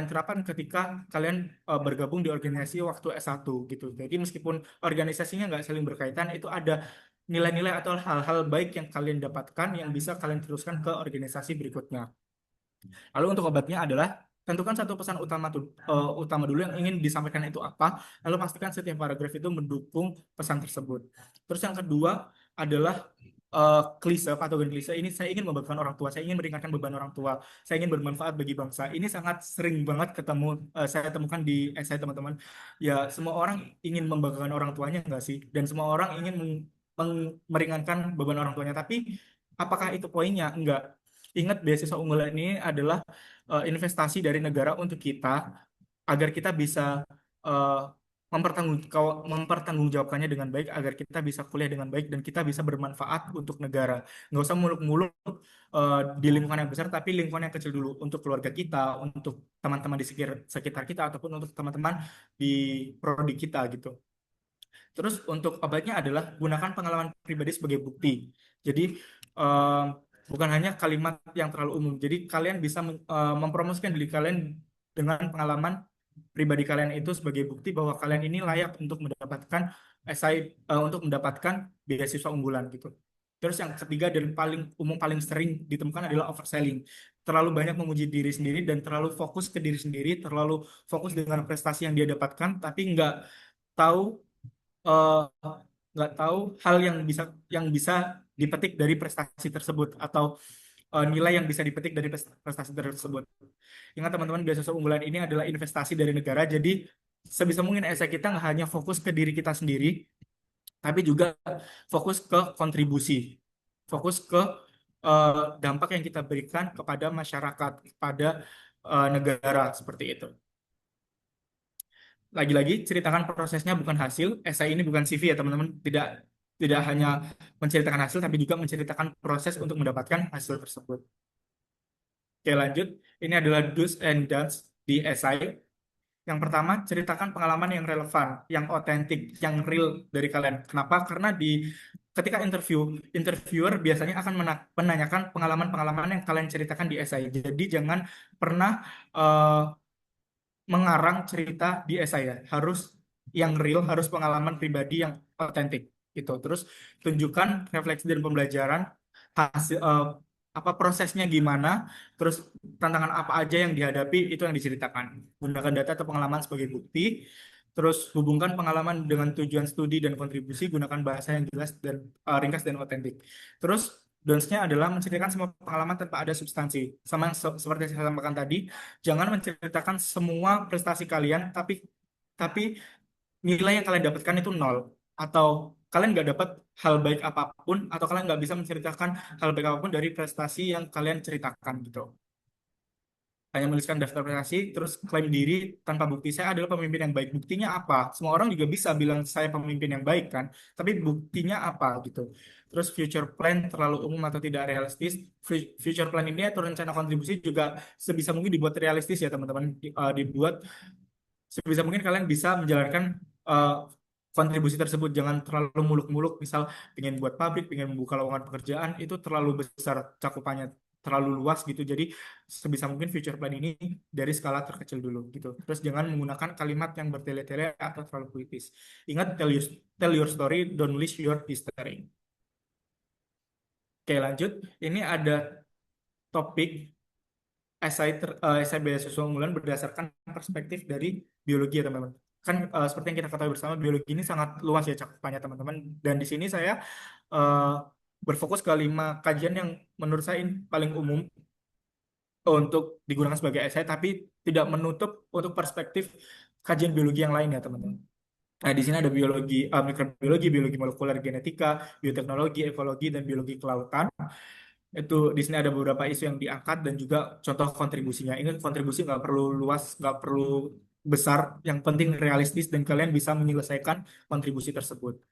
terapkan ketika kalian bergabung di organisasi waktu S1 gitu. Jadi meskipun organisasinya nggak saling berkaitan, itu ada nilai-nilai atau hal-hal baik yang kalian dapatkan yang bisa kalian teruskan ke organisasi berikutnya. Lalu untuk obatnya adalah tentukan satu pesan utama dulu yang ingin disampaikan itu apa, lalu pastikan setiap paragraf itu mendukung pesan tersebut. Terus yang kedua adalah klise, patogen klise ini, saya ingin membanggakan orang tua, saya ingin meringankan beban orang tua, saya ingin bermanfaat bagi bangsa. Ini sangat sering banget saya temukan di esai teman-teman. Ya, semua orang ingin membanggakan orang tuanya enggak sih? Dan semua orang ingin meringankan beban orang tuanya. Tapi apakah itu poinnya? Enggak. Ingat, beasiswa unggulan ini adalah investasi dari negara untuk kita agar kita bisa eh, mempertanggungjawabkannya dengan baik, agar kita bisa kuliah dengan baik dan kita bisa bermanfaat untuk negara. Nggak usah muluk-muluk di lingkungan yang besar, tapi lingkungan yang kecil dulu untuk keluarga kita, untuk teman-teman di sekitar kita, ataupun untuk teman-teman di prodi kita gitu. Terus untuk obatnya adalah gunakan pengalaman pribadi sebagai bukti. Jadi eh, bukan hanya kalimat yang terlalu umum. Jadi kalian bisa mempromosikan diri kalian dengan pengalaman pribadi kalian itu sebagai bukti bahwa kalian ini layak untuk mendapatkan untuk mendapatkan beasiswa unggulan gitu. Terus yang ketiga dan paling umum, paling sering ditemukan adalah overselling. Terlalu banyak memuji diri sendiri dan terlalu fokus ke diri sendiri, terlalu fokus dengan prestasi yang dia dapatkan, tapi tahu eh, nggak tahu hal yang bisa dipetik dari prestasi tersebut, atau nilai yang bisa dipetik dari prestasi tersebut. Ingat teman-teman, beasiswa unggulan ini adalah investasi dari negara, jadi sebisa mungkin esai kita nggak hanya fokus ke diri kita sendiri, tapi juga fokus ke kontribusi, fokus ke dampak yang kita berikan kepada masyarakat, kepada negara, seperti itu. Lagi-lagi ceritakan prosesnya bukan hasil. Esai ini bukan CV ya teman-teman. Tidak tidak hanya menceritakan hasil tapi juga menceritakan proses untuk mendapatkan hasil tersebut. Oke, lanjut. Ini adalah do's and don'ts di esai. Yang pertama, ceritakan pengalaman yang relevan, yang otentik, yang real dari kalian. Kenapa? Karena ketika interviewer biasanya akan menanyakan pengalaman-pengalaman yang kalian ceritakan di esai. Jadi jangan pernah eh, mengarang cerita di esai ya. Harus yang real, harus pengalaman pribadi yang otentik gitu. Terus tunjukkan refleksi dan pembelajaran hasil apa prosesnya gimana, terus tantangan apa aja yang dihadapi itu yang diceritakan. Gunakan data atau pengalaman sebagai bukti. Terus hubungkan pengalaman dengan tujuan studi dan kontribusi, gunakan bahasa yang jelas dan ringkas dan otentik. Terus donsnya adalah menceritakan semua pengalaman tanpa ada substansi. Sama yang seperti saya sampaikan tadi, jangan menceritakan semua prestasi kalian, tapi nilai yang kalian dapatkan itu nol, atau kalian nggak dapat hal baik apapun, atau kalian nggak bisa menceritakan hal baik apapun dari prestasi yang kalian ceritakan gitu. Hanya menuliskan daftar prestasi terus klaim diri tanpa bukti saya adalah pemimpin yang baik. Buktinya apa? Semua orang juga bisa bilang saya pemimpin yang baik kan, tapi buktinya apa gitu. Terus future plan terlalu umum atau tidak realistis. Future plan ini atau rencana kontribusi juga sebisa mungkin dibuat realistis ya teman-teman. Dibuat sebisa mungkin kalian bisa menjalankan uh, kontribusi tersebut. Jangan terlalu muluk-muluk, misal pengen buat pabrik, pengen membuka lowongan pekerjaan, itu terlalu besar cakupannya, terlalu luas gitu. Jadi sebisa mungkin future plan ini dari skala terkecil dulu gitu. Terus jangan menggunakan kalimat yang bertele-tele atau terlalu puitis. Ingat, tell your story, don't list your history. Oke, lanjut. Ini ada topik esai beasiswa unggulan berdasarkan perspektif dari biologi ya teman-teman. Kan seperti yang kita ketahui bersama, biologi ini sangat luas ya cakupannya teman-teman. Dan di sini saya eh, berfokus ke 5 kajian yang menurut saya ini paling umum untuk digunakan sebagai esai, tapi tidak menutup untuk perspektif kajian biologi yang lain ya teman-teman. Nah, di sini ada biologi, mikrobiologi, biologi molekuler, genetika, bioteknologi, ekologi, dan biologi kelautan. Itu di sini ada beberapa isu yang diangkat dan juga contoh kontribusinya. Ini kontribusi nggak perlu luas, nggak perlu besar, yang penting realistis dan kalian bisa menyelesaikan kontribusi tersebut.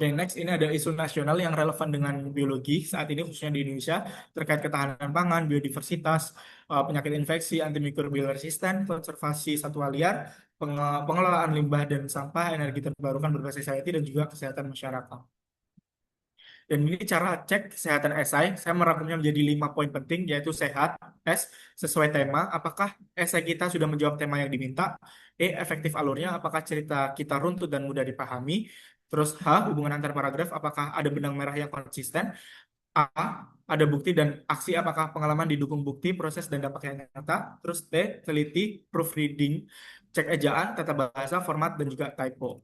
Oke, next ini ada isu nasional yang relevan dengan biologi saat ini khususnya di Indonesia terkait ketahanan pangan, biodiversitas, penyakit infeksi, antimikrobial resisten, konservasi satwa liar, pengelolaan limbah dan sampah, energi terbarukan berbasis IoT dan juga kesehatan masyarakat. Dan ini cara cek kesehatan esai. Saya merangkumnya menjadi 5 poin penting, yaitu sehat, S, sesuai tema, apakah esai kita sudah menjawab tema yang diminta, E, efektif alurnya, apakah cerita kita runtut dan mudah dipahami, terus H, hubungan antar paragraf, apakah ada benang merah yang konsisten, A, ada bukti dan aksi, apakah pengalaman didukung bukti, proses dan dampak yang nyata, terus T, teliti, proofreading, cek ejaan, tata bahasa, format, dan juga typo.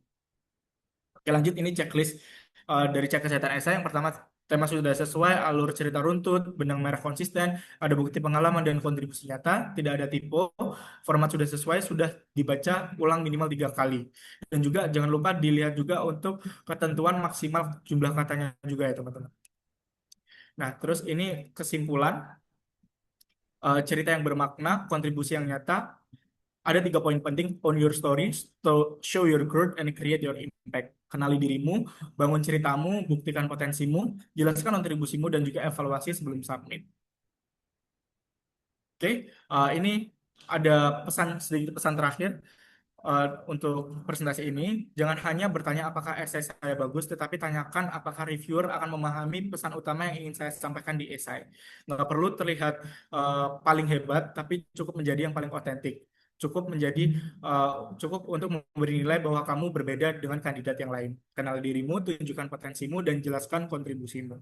Oke, lanjut ini checklist dari cek kesehatan esai. Yang pertama, tema sudah sesuai, alur cerita runtut, benang merah konsisten, ada bukti pengalaman dan kontribusi nyata, tidak ada typo, format sudah sesuai, sudah dibaca ulang minimal 3 kali. Dan juga jangan lupa dilihat juga untuk ketentuan maksimal jumlah katanya juga ya teman-teman. Nah, terus ini kesimpulan, cerita yang bermakna, kontribusi yang nyata, ada 3 poin penting: own your stories, to show your growth and create your impact. Kenali dirimu, bangun ceritamu, buktikan potensimu, jelaskan kontribusimu dan juga evaluasi sebelum submit. Oke, ini ada pesan sedikit, pesan terakhir untuk presentasi ini. Jangan hanya bertanya apakah esai saya bagus, tetapi tanyakan apakah reviewer akan memahami pesan utama yang ingin saya sampaikan di esai. Nggak perlu terlihat paling hebat, tapi cukup menjadi yang paling otentik. Cukup menjadi uh, cukup untuk memberi nilai bahwa kamu berbeda dengan kandidat yang lain. Kenal dirimu, tunjukkan potensimu, dan jelaskan kontribusimu.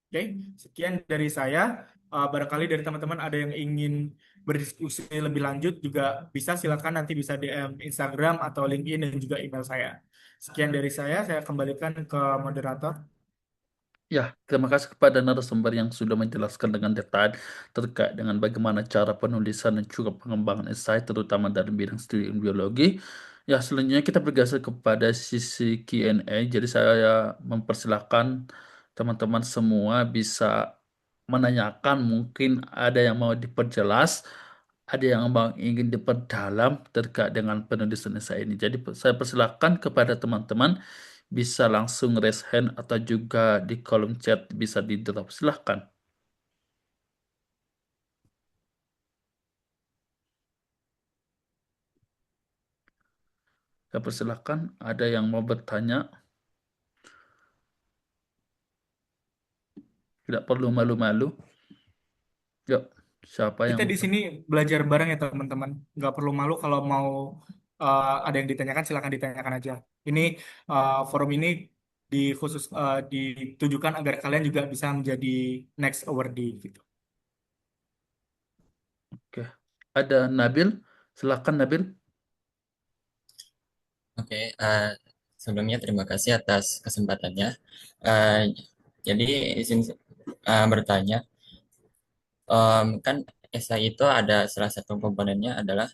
Oke, sekian dari saya. Barangkali dari teman-teman ada yang ingin berdiskusi lebih lanjut juga bisa, silakan nanti bisa DM Instagram atau LinkedIn dan juga email saya. Sekian dari saya kembalikan ke moderator. Ya, terima kasih kepada narasumber yang sudah menjelaskan dengan detail terkait dengan bagaimana cara penulisan dan juga pengembangan esai, terutama dari bidang studi biologi. Ya, selanjutnya kita bergeser kepada sisi Q&A. Jadi saya mempersilahkan teman-teman semua bisa menanyakan, mungkin ada yang mau diperjelas, ada yang mau ingin diperdalam terkait dengan penulisan esai ini. Jadi saya persilahkan kepada teman-teman bisa langsung raise hand atau juga di kolom chat bisa di drop. Silahkan. Saya persilahkan. Ada yang mau bertanya. Tidak perlu malu-malu. Yuk, siapa yang Kita mau di sini belajar bareng ya teman-teman. Nggak perlu malu kalau mau ada yang ditanyakan silakan ditanyakan aja. Ini forum ini ditujukan agar kalian juga bisa menjadi next awardee gitu. Oke. Ada Nabil, silakan Nabil. Oke, sebelumnya terima kasih atas kesempatannya. Eh, jadi izin bertanya, kan esai itu ada salah satu komponennya adalah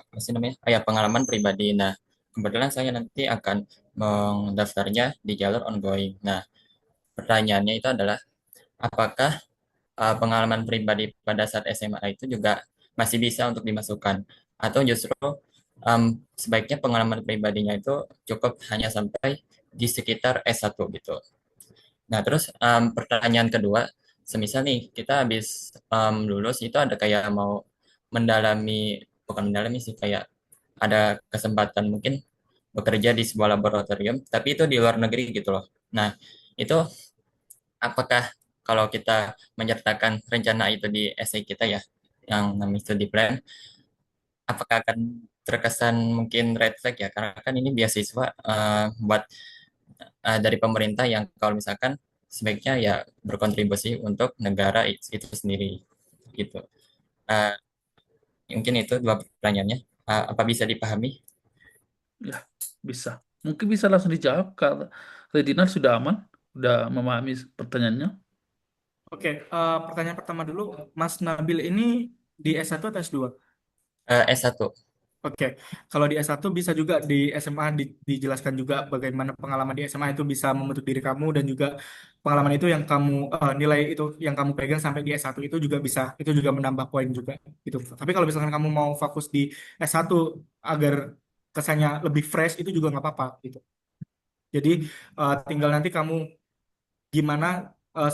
apa sih namanya? Ya, pengalaman pribadi. Nah, kebetulan saya nanti akan mendaftarnya di jalur ongoing. Nah, pertanyaannya itu adalah apakah pengalaman pribadi pada saat SMA itu juga masih bisa untuk dimasukkan atau justru sebaiknya pengalaman pribadinya itu cukup hanya sampai di sekitar S1 gitu. Nah, terus pertanyaan kedua, semisal nih kita habis lulus itu ada kayak mau mendalami, bukan mendalami sih, kayak ada kesempatan mungkin bekerja di sebuah laboratorium, tapi itu di luar negeri gitu loh. Nah, itu apakah kalau kita menyertakan rencana itu di essay kita ya, yang namanya studi plan, apakah akan terkesan mungkin red flag ya? Karena kan ini beasiswa buat dari pemerintah yang kalau misalkan sebaiknya ya berkontribusi untuk negara itu sendiri gitu. Eh, Mungkin itu dua pertanyaannya. Apa bisa dipahami? Ya, bisa. Mungkin bisa langsung dijawab, Kak Redinal sudah aman, udah memahami pertanyaannya. Oke, pertanyaan pertama dulu, Mas Nabil ini di S1 atau S2? S1. Oke, kalau di S1 bisa juga di SMA dijelaskan juga bagaimana pengalaman di SMA itu bisa membentuk diri kamu dan juga pengalaman itu yang kamu nilai itu yang kamu pegang sampai di S1 itu juga bisa itu juga menambah poin juga gitu. Tapi kalau misalkan kamu mau fokus di S1 agar kesannya lebih fresh itu juga nggak apa-apa gitu. Jadi tinggal nanti kamu gimana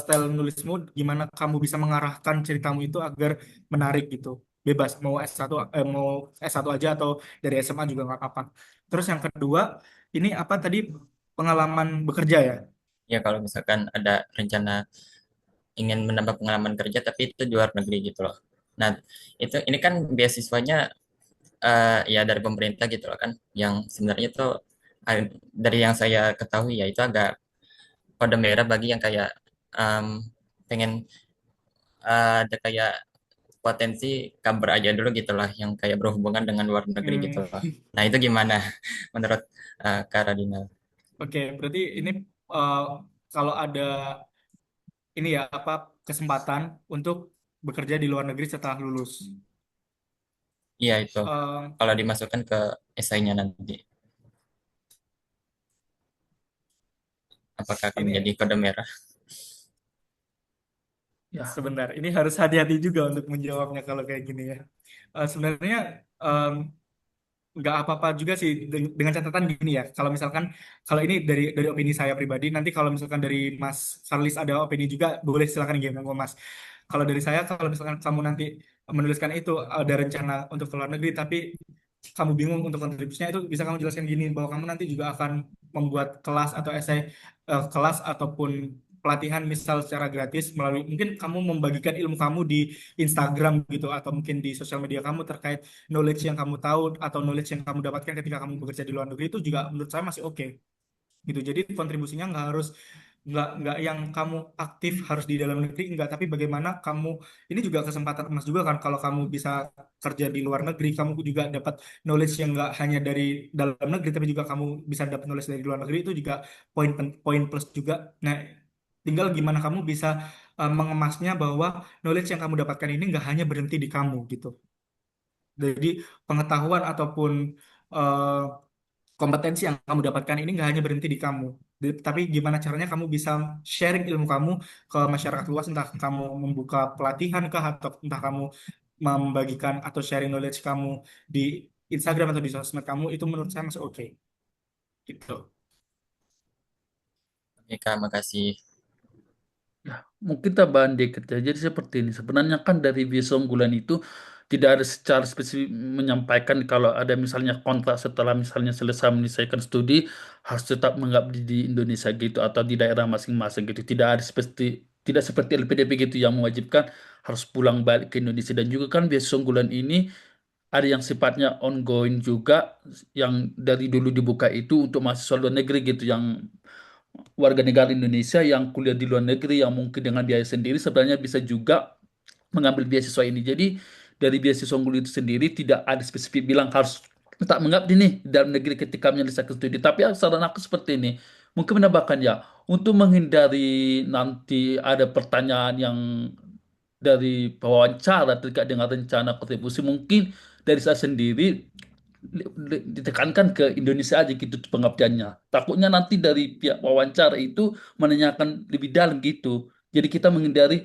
style nulismu, gimana kamu bisa mengarahkan ceritamu itu agar menarik gitu. Bebas mau S1 mau S1 aja atau dari SMA juga nggak apa-apa. Terus yang kedua, ini apa tadi pengalaman bekerja ya? Ya kalau misalkan ada rencana ingin menambah pengalaman kerja tapi itu di luar negeri gitu loh. Nah, itu ini kan beasiswanya ya dari pemerintah gitu loh kan, yang sebenarnya itu dari yang saya ketahui ya itu agak kode merah bagi yang kayak em, pengen ada kayak potensi kabur aja dulu gitu lah, yang kayak berhubungan dengan luar negeri gitu Hmm, loh. Nah itu gimana menurut Kak Radina? oke, berarti ini eh, kalau ada ini ya apa kesempatan untuk bekerja di luar negeri setelah lulus. Iya itu, Eh, kalau dimasukkan ke esainya nanti, apakah akan menjadi ini kode merah? Ya, sebentar, ini harus hati-hati juga untuk menjawabnya kalau kayak gini ya. Sebenarnya nggak apa-apa juga sih dengan catatan gini ya. Kalau misalkan kalau ini dari opini saya pribadi, nanti kalau misalkan dari Mas Charles ada opini juga boleh silakan gini Mas. Kalau dari saya, kalau misalkan kamu nanti menuliskan itu ada rencana untuk ke luar negeri, tapi kamu bingung untuk kontribusinya itu bisa kamu jelaskan gini bahwa kamu nanti juga akan membuat kelas atau esai kelas ataupun pelatihan misal secara gratis melalui mungkin kamu membagikan ilmu kamu di Instagram gitu atau mungkin di sosial media kamu terkait knowledge yang kamu tahu atau knowledge yang kamu dapatkan ketika kamu bekerja di luar negeri itu juga menurut saya masih oke gitu. Jadi kontribusinya nggak yang kamu aktif harus di dalam negeri enggak, tapi bagaimana kamu ini juga kesempatan emas juga kan kalau kamu bisa kerja di luar negeri, kamu juga dapat knowledge yang nggak hanya dari dalam negeri tapi juga kamu bisa dapat knowledge dari luar negeri itu juga poin plus juga. Nah, tinggal gimana kamu bisa mengemasnya bahwa knowledge yang kamu dapatkan ini nggak hanya berhenti di kamu gitu. Jadi pengetahuan ataupun eh, kompetensi yang kamu dapatkan ini nggak hanya berhenti di kamu, tapi gimana caranya kamu bisa sharing ilmu kamu ke masyarakat luas, entah kamu membuka pelatihan kah, atau entah kamu membagikan atau sharing knowledge kamu di Instagram atau di sosmed kamu, itu menurut saya masih oke. Gitu. Oke Kak, makasih. ya, mungkin tambahan dikit ya. Jadi seperti ini. Sebenarnya kan dari visa unggulan itu tidak ada secara spesifik menyampaikan kalau ada misalnya kontrak setelah misalnya selesai menyelesaikan studi harus tetap mengabdi di Indonesia gitu atau di daerah masing-masing gitu. Tidak seperti LPDP gitu yang mewajibkan harus pulang balik ke Indonesia dan juga kan visa unggulan ini ada yang sifatnya ongoing juga, yang dari dulu dibuka itu untuk mahasiswa luar negeri gitu, yang warga negara Indonesia yang kuliah di luar negeri yang mungkin dengan biaya sendiri sebenarnya bisa juga mengambil beasiswa ini. Jadi dari beasiswa unggul itu sendiri tidak ada spesifik bilang harus tak mengabdi nih di dalam negeri ketika menyelesaikan studi. Tapi saran aku seperti ini, mungkin menambahkan ya, untuk menghindari nanti ada pertanyaan yang dari wawancara terkait dengan rencana kontribusi, mungkin dari saya sendiri ditekankan ke Indonesia aja gitu pengabdiannya. Takutnya nanti dari pihak wawancara itu menanyakan lebih dalam gitu. Jadi kita menghindari,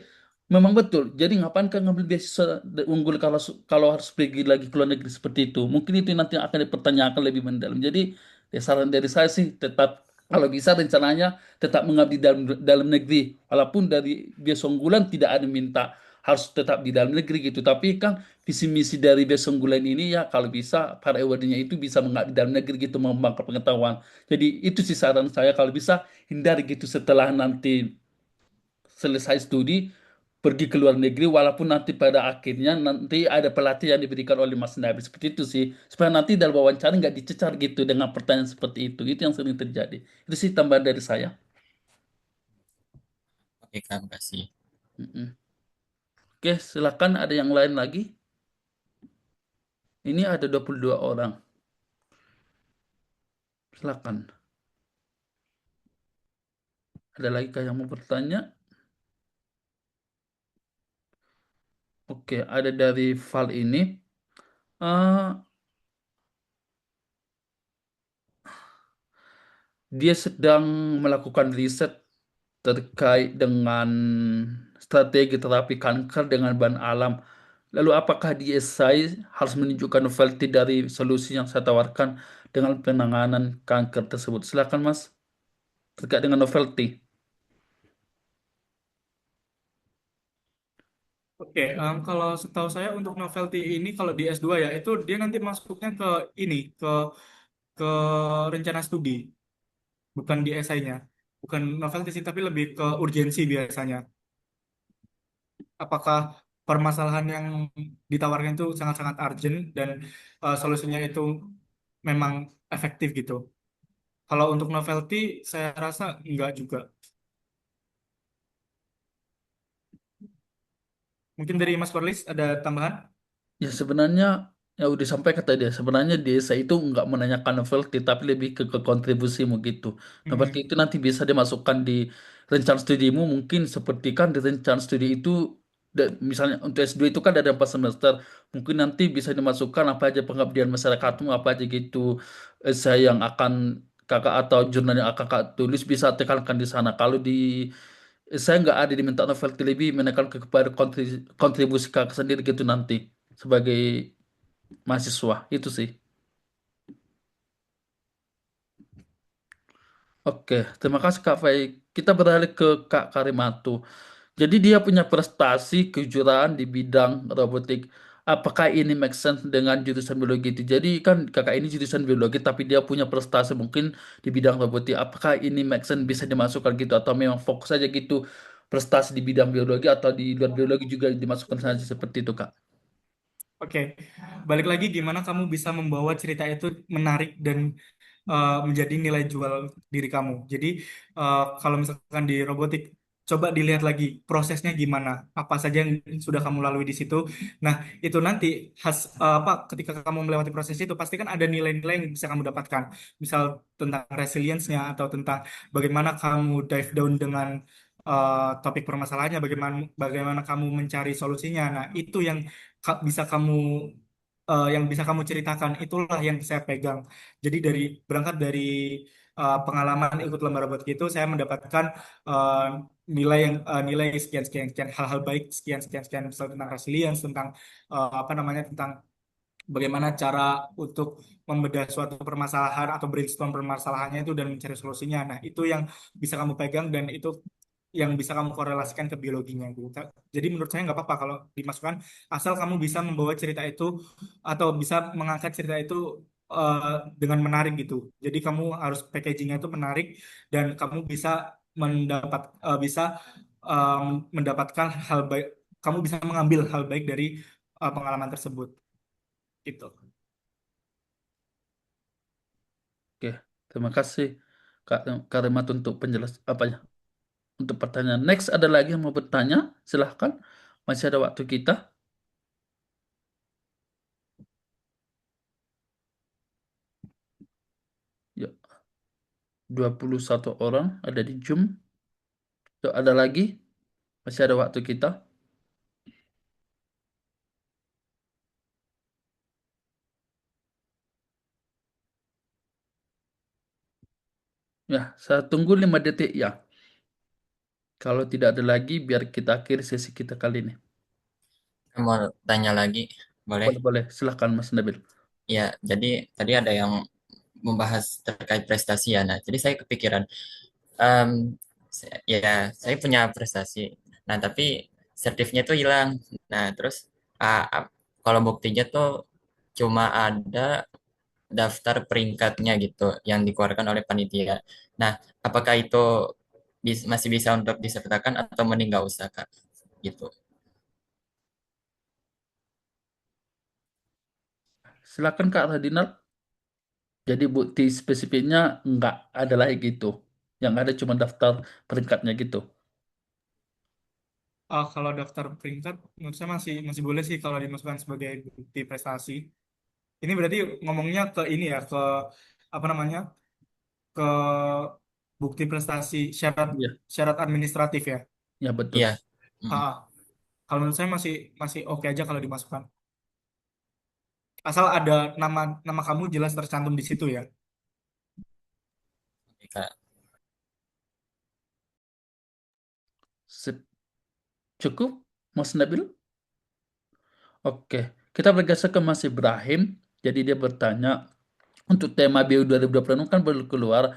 memang betul. Jadi ngapain kan ngambil beasiswa unggul kalau kalau harus pergi lagi ke luar negeri seperti itu. Mungkin itu nanti akan dipertanyakan lebih mendalam. Jadi ya saran dari saya sih tetap kalau bisa rencananya tetap mengabdi dalam dalam negeri. Walaupun dari beasiswa unggulan tidak ada minta harus tetap di dalam negeri gitu. Tapi kan visi misi dari Best Unggulan ini ya kalau bisa para awardnya itu bisa mengabdi dalam negeri gitu mengembangkan pengetahuan. Jadi itu sih saran saya kalau bisa hindari gitu setelah nanti selesai studi pergi ke luar negeri walaupun nanti pada akhirnya nanti ada pelatihan yang diberikan oleh Mas Nabi seperti itu sih supaya nanti dalam wawancara nggak dicecar gitu dengan pertanyaan seperti itu yang sering terjadi itu sih tambahan dari saya. Oke Kak, makasih. Mm-mm. Oke silakan ada yang lain lagi, ini ada 22 orang, silakan ada lagi kah yang mau bertanya? Oke, ada dari Val ini. eh, dia sedang melakukan riset terkait dengan strategi terapi kanker dengan bahan alam. Lalu apakah di esai harus menunjukkan novelty dari solusi yang saya tawarkan dengan penanganan kanker tersebut? Silakan Mas, terkait dengan novelty. Oke, kalau setahu saya untuk novelty ini kalau di S2 ya itu dia nanti masuknya ke ini ke rencana studi, bukan di esainya. Bukan novelty sih, tapi lebih ke urgensi biasanya. Apakah permasalahan yang ditawarkan itu sangat-sangat urgent dan solusinya itu memang efektif gitu. Kalau untuk novelty, saya rasa enggak juga. Mungkin dari Mas Korlis ada tambahan? Ya sebenarnya ya udah disampaikan tadi ya sebenarnya desa itu nggak menanyakan novelty tapi lebih ke kontribusimu gitu. Novelty Mm-mm. itu nanti bisa dimasukkan di rencana studimu mungkin seperti kan di rencana studi itu misalnya untuk S2 itu kan ada 4 semester mungkin nanti bisa dimasukkan apa aja pengabdian masyarakatmu apa aja gitu saya yang akan kakak atau jurnal yang akan kakak tulis bisa tekankan di sana. Kalau di saya nggak ada diminta novelty lebih menekan kepada kontribusi kakak sendiri gitu nanti sebagai mahasiswa itu sih. Oke, terima kasih Kak Fai. Kita beralih ke Kak Karimatu. Jadi dia punya prestasi kejuaraan di bidang robotik. Apakah ini make sense dengan jurusan biologi itu? Jadi kan kakak ini jurusan biologi, tapi dia punya prestasi mungkin di bidang robotik. Apakah ini make sense bisa dimasukkan gitu? Atau memang fokus saja gitu prestasi di bidang biologi atau di luar biologi juga dimasukkan saja seperti itu Kak? Oke, balik lagi gimana kamu bisa membawa cerita itu menarik dan menjadi nilai jual diri kamu. Jadi kalau misalkan di robotik, coba dilihat lagi prosesnya gimana, apa saja yang sudah kamu lalui di situ. Nah, itu nanti apa ketika kamu melewati proses itu pasti kan ada nilai-nilai yang bisa kamu dapatkan. Misal tentang resilience-nya atau tentang bagaimana kamu dive down dengan topik permasalahannya, bagaimana bagaimana kamu mencari solusinya. Nah, itu yang bisa kamu yang bisa kamu ceritakan itulah yang saya pegang. Jadi berangkat dari pengalaman ikut lomba robot itu saya mendapatkan uh, nilai sekian sekian sekian hal-hal baik sekian sekian sekian misal tentang resilience tentang apa namanya tentang bagaimana cara untuk membedah suatu permasalahan atau brainstorm permasalahannya itu dan mencari solusinya. Nah, itu yang bisa kamu pegang dan itu yang bisa kamu korelasikan ke biologinya gitu. Jadi menurut saya nggak apa-apa kalau dimasukkan asal kamu bisa membawa cerita itu atau bisa mengangkat cerita itu dengan menarik gitu. Jadi kamu harus packagingnya itu menarik dan kamu bisa bisa eh, mendapatkan hal baik. Kamu bisa mengambil hal baik dari pengalaman tersebut. Gitu. Oke, terima kasih Kak Karimat untuk penjelas apa ya untuk pertanyaan. Next ada lagi yang mau bertanya? Silahkan. Masih ada waktu kita. Ya, 21 orang ada di Zoom. Yuk, ada lagi? Masih ada waktu kita. Ya, saya tunggu 5 detik ya. Kalau tidak ada lagi, biar kita akhiri sesi kita kali ini. Mau tanya lagi, boleh? Boleh, boleh. Silahkan Mas Nabil. Ya, jadi tadi ada yang membahas terkait prestasi ya. Nah, jadi saya kepikiran, em, ya saya punya prestasi. Nah, tapi sertifnya tuh hilang. Nah, terus kalau buktinya tuh cuma ada daftar peringkatnya gitu yang dikeluarkan oleh panitia. Nah, apakah itu masih bisa untuk disertakan atau mending nggak usah, Kak? Gitu. Silakan Kak Radinal. Jadi bukti spesifiknya nggak ada lagi gitu. Yang ada cuma daftar peringkatnya gitu. Kalau daftar peringkat, menurut saya masih masih boleh sih kalau dimasukkan sebagai bukti prestasi. Ini berarti ngomongnya ke ini ya, ke apa namanya, ke bukti prestasi syarat Iya, syarat administratif ya. ya betul. Iya. Mm. Ah, kalau menurut saya masih masih oke aja kalau dimasukkan. Asal ada nama nama kamu jelas tercantum di situ ya. Oke, Kak. Sip. Cukup, Mas Nabil? Oke, kita bergeser ke Mas Ibrahim. Jadi dia bertanya, untuk tema BU 2026 kan baru keluar.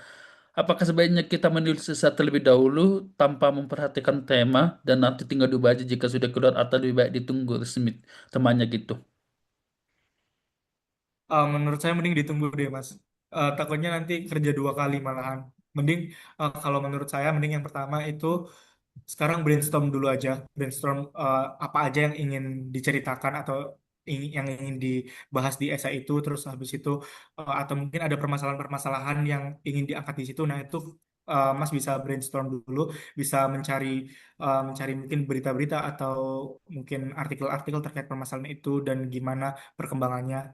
Apakah sebaiknya kita menulis sesuatu terlebih dahulu tanpa memperhatikan tema dan nanti tinggal diubah aja jika sudah keluar atau lebih baik ditunggu resmi temannya gitu. Menurut saya mending ditunggu deh Mas. Takutnya nanti kerja dua kali malahan. Mending kalau menurut saya mending yang pertama itu sekarang brainstorm dulu aja. Brainstorm apa aja yang ingin diceritakan atau yang ingin dibahas di esai itu. Terus habis itu atau mungkin ada permasalahan-permasalahan yang ingin diangkat di situ. Nah itu Mas bisa brainstorm dulu, bisa mencari mungkin berita-berita atau mungkin artikel-artikel terkait permasalahan itu dan gimana perkembangannya.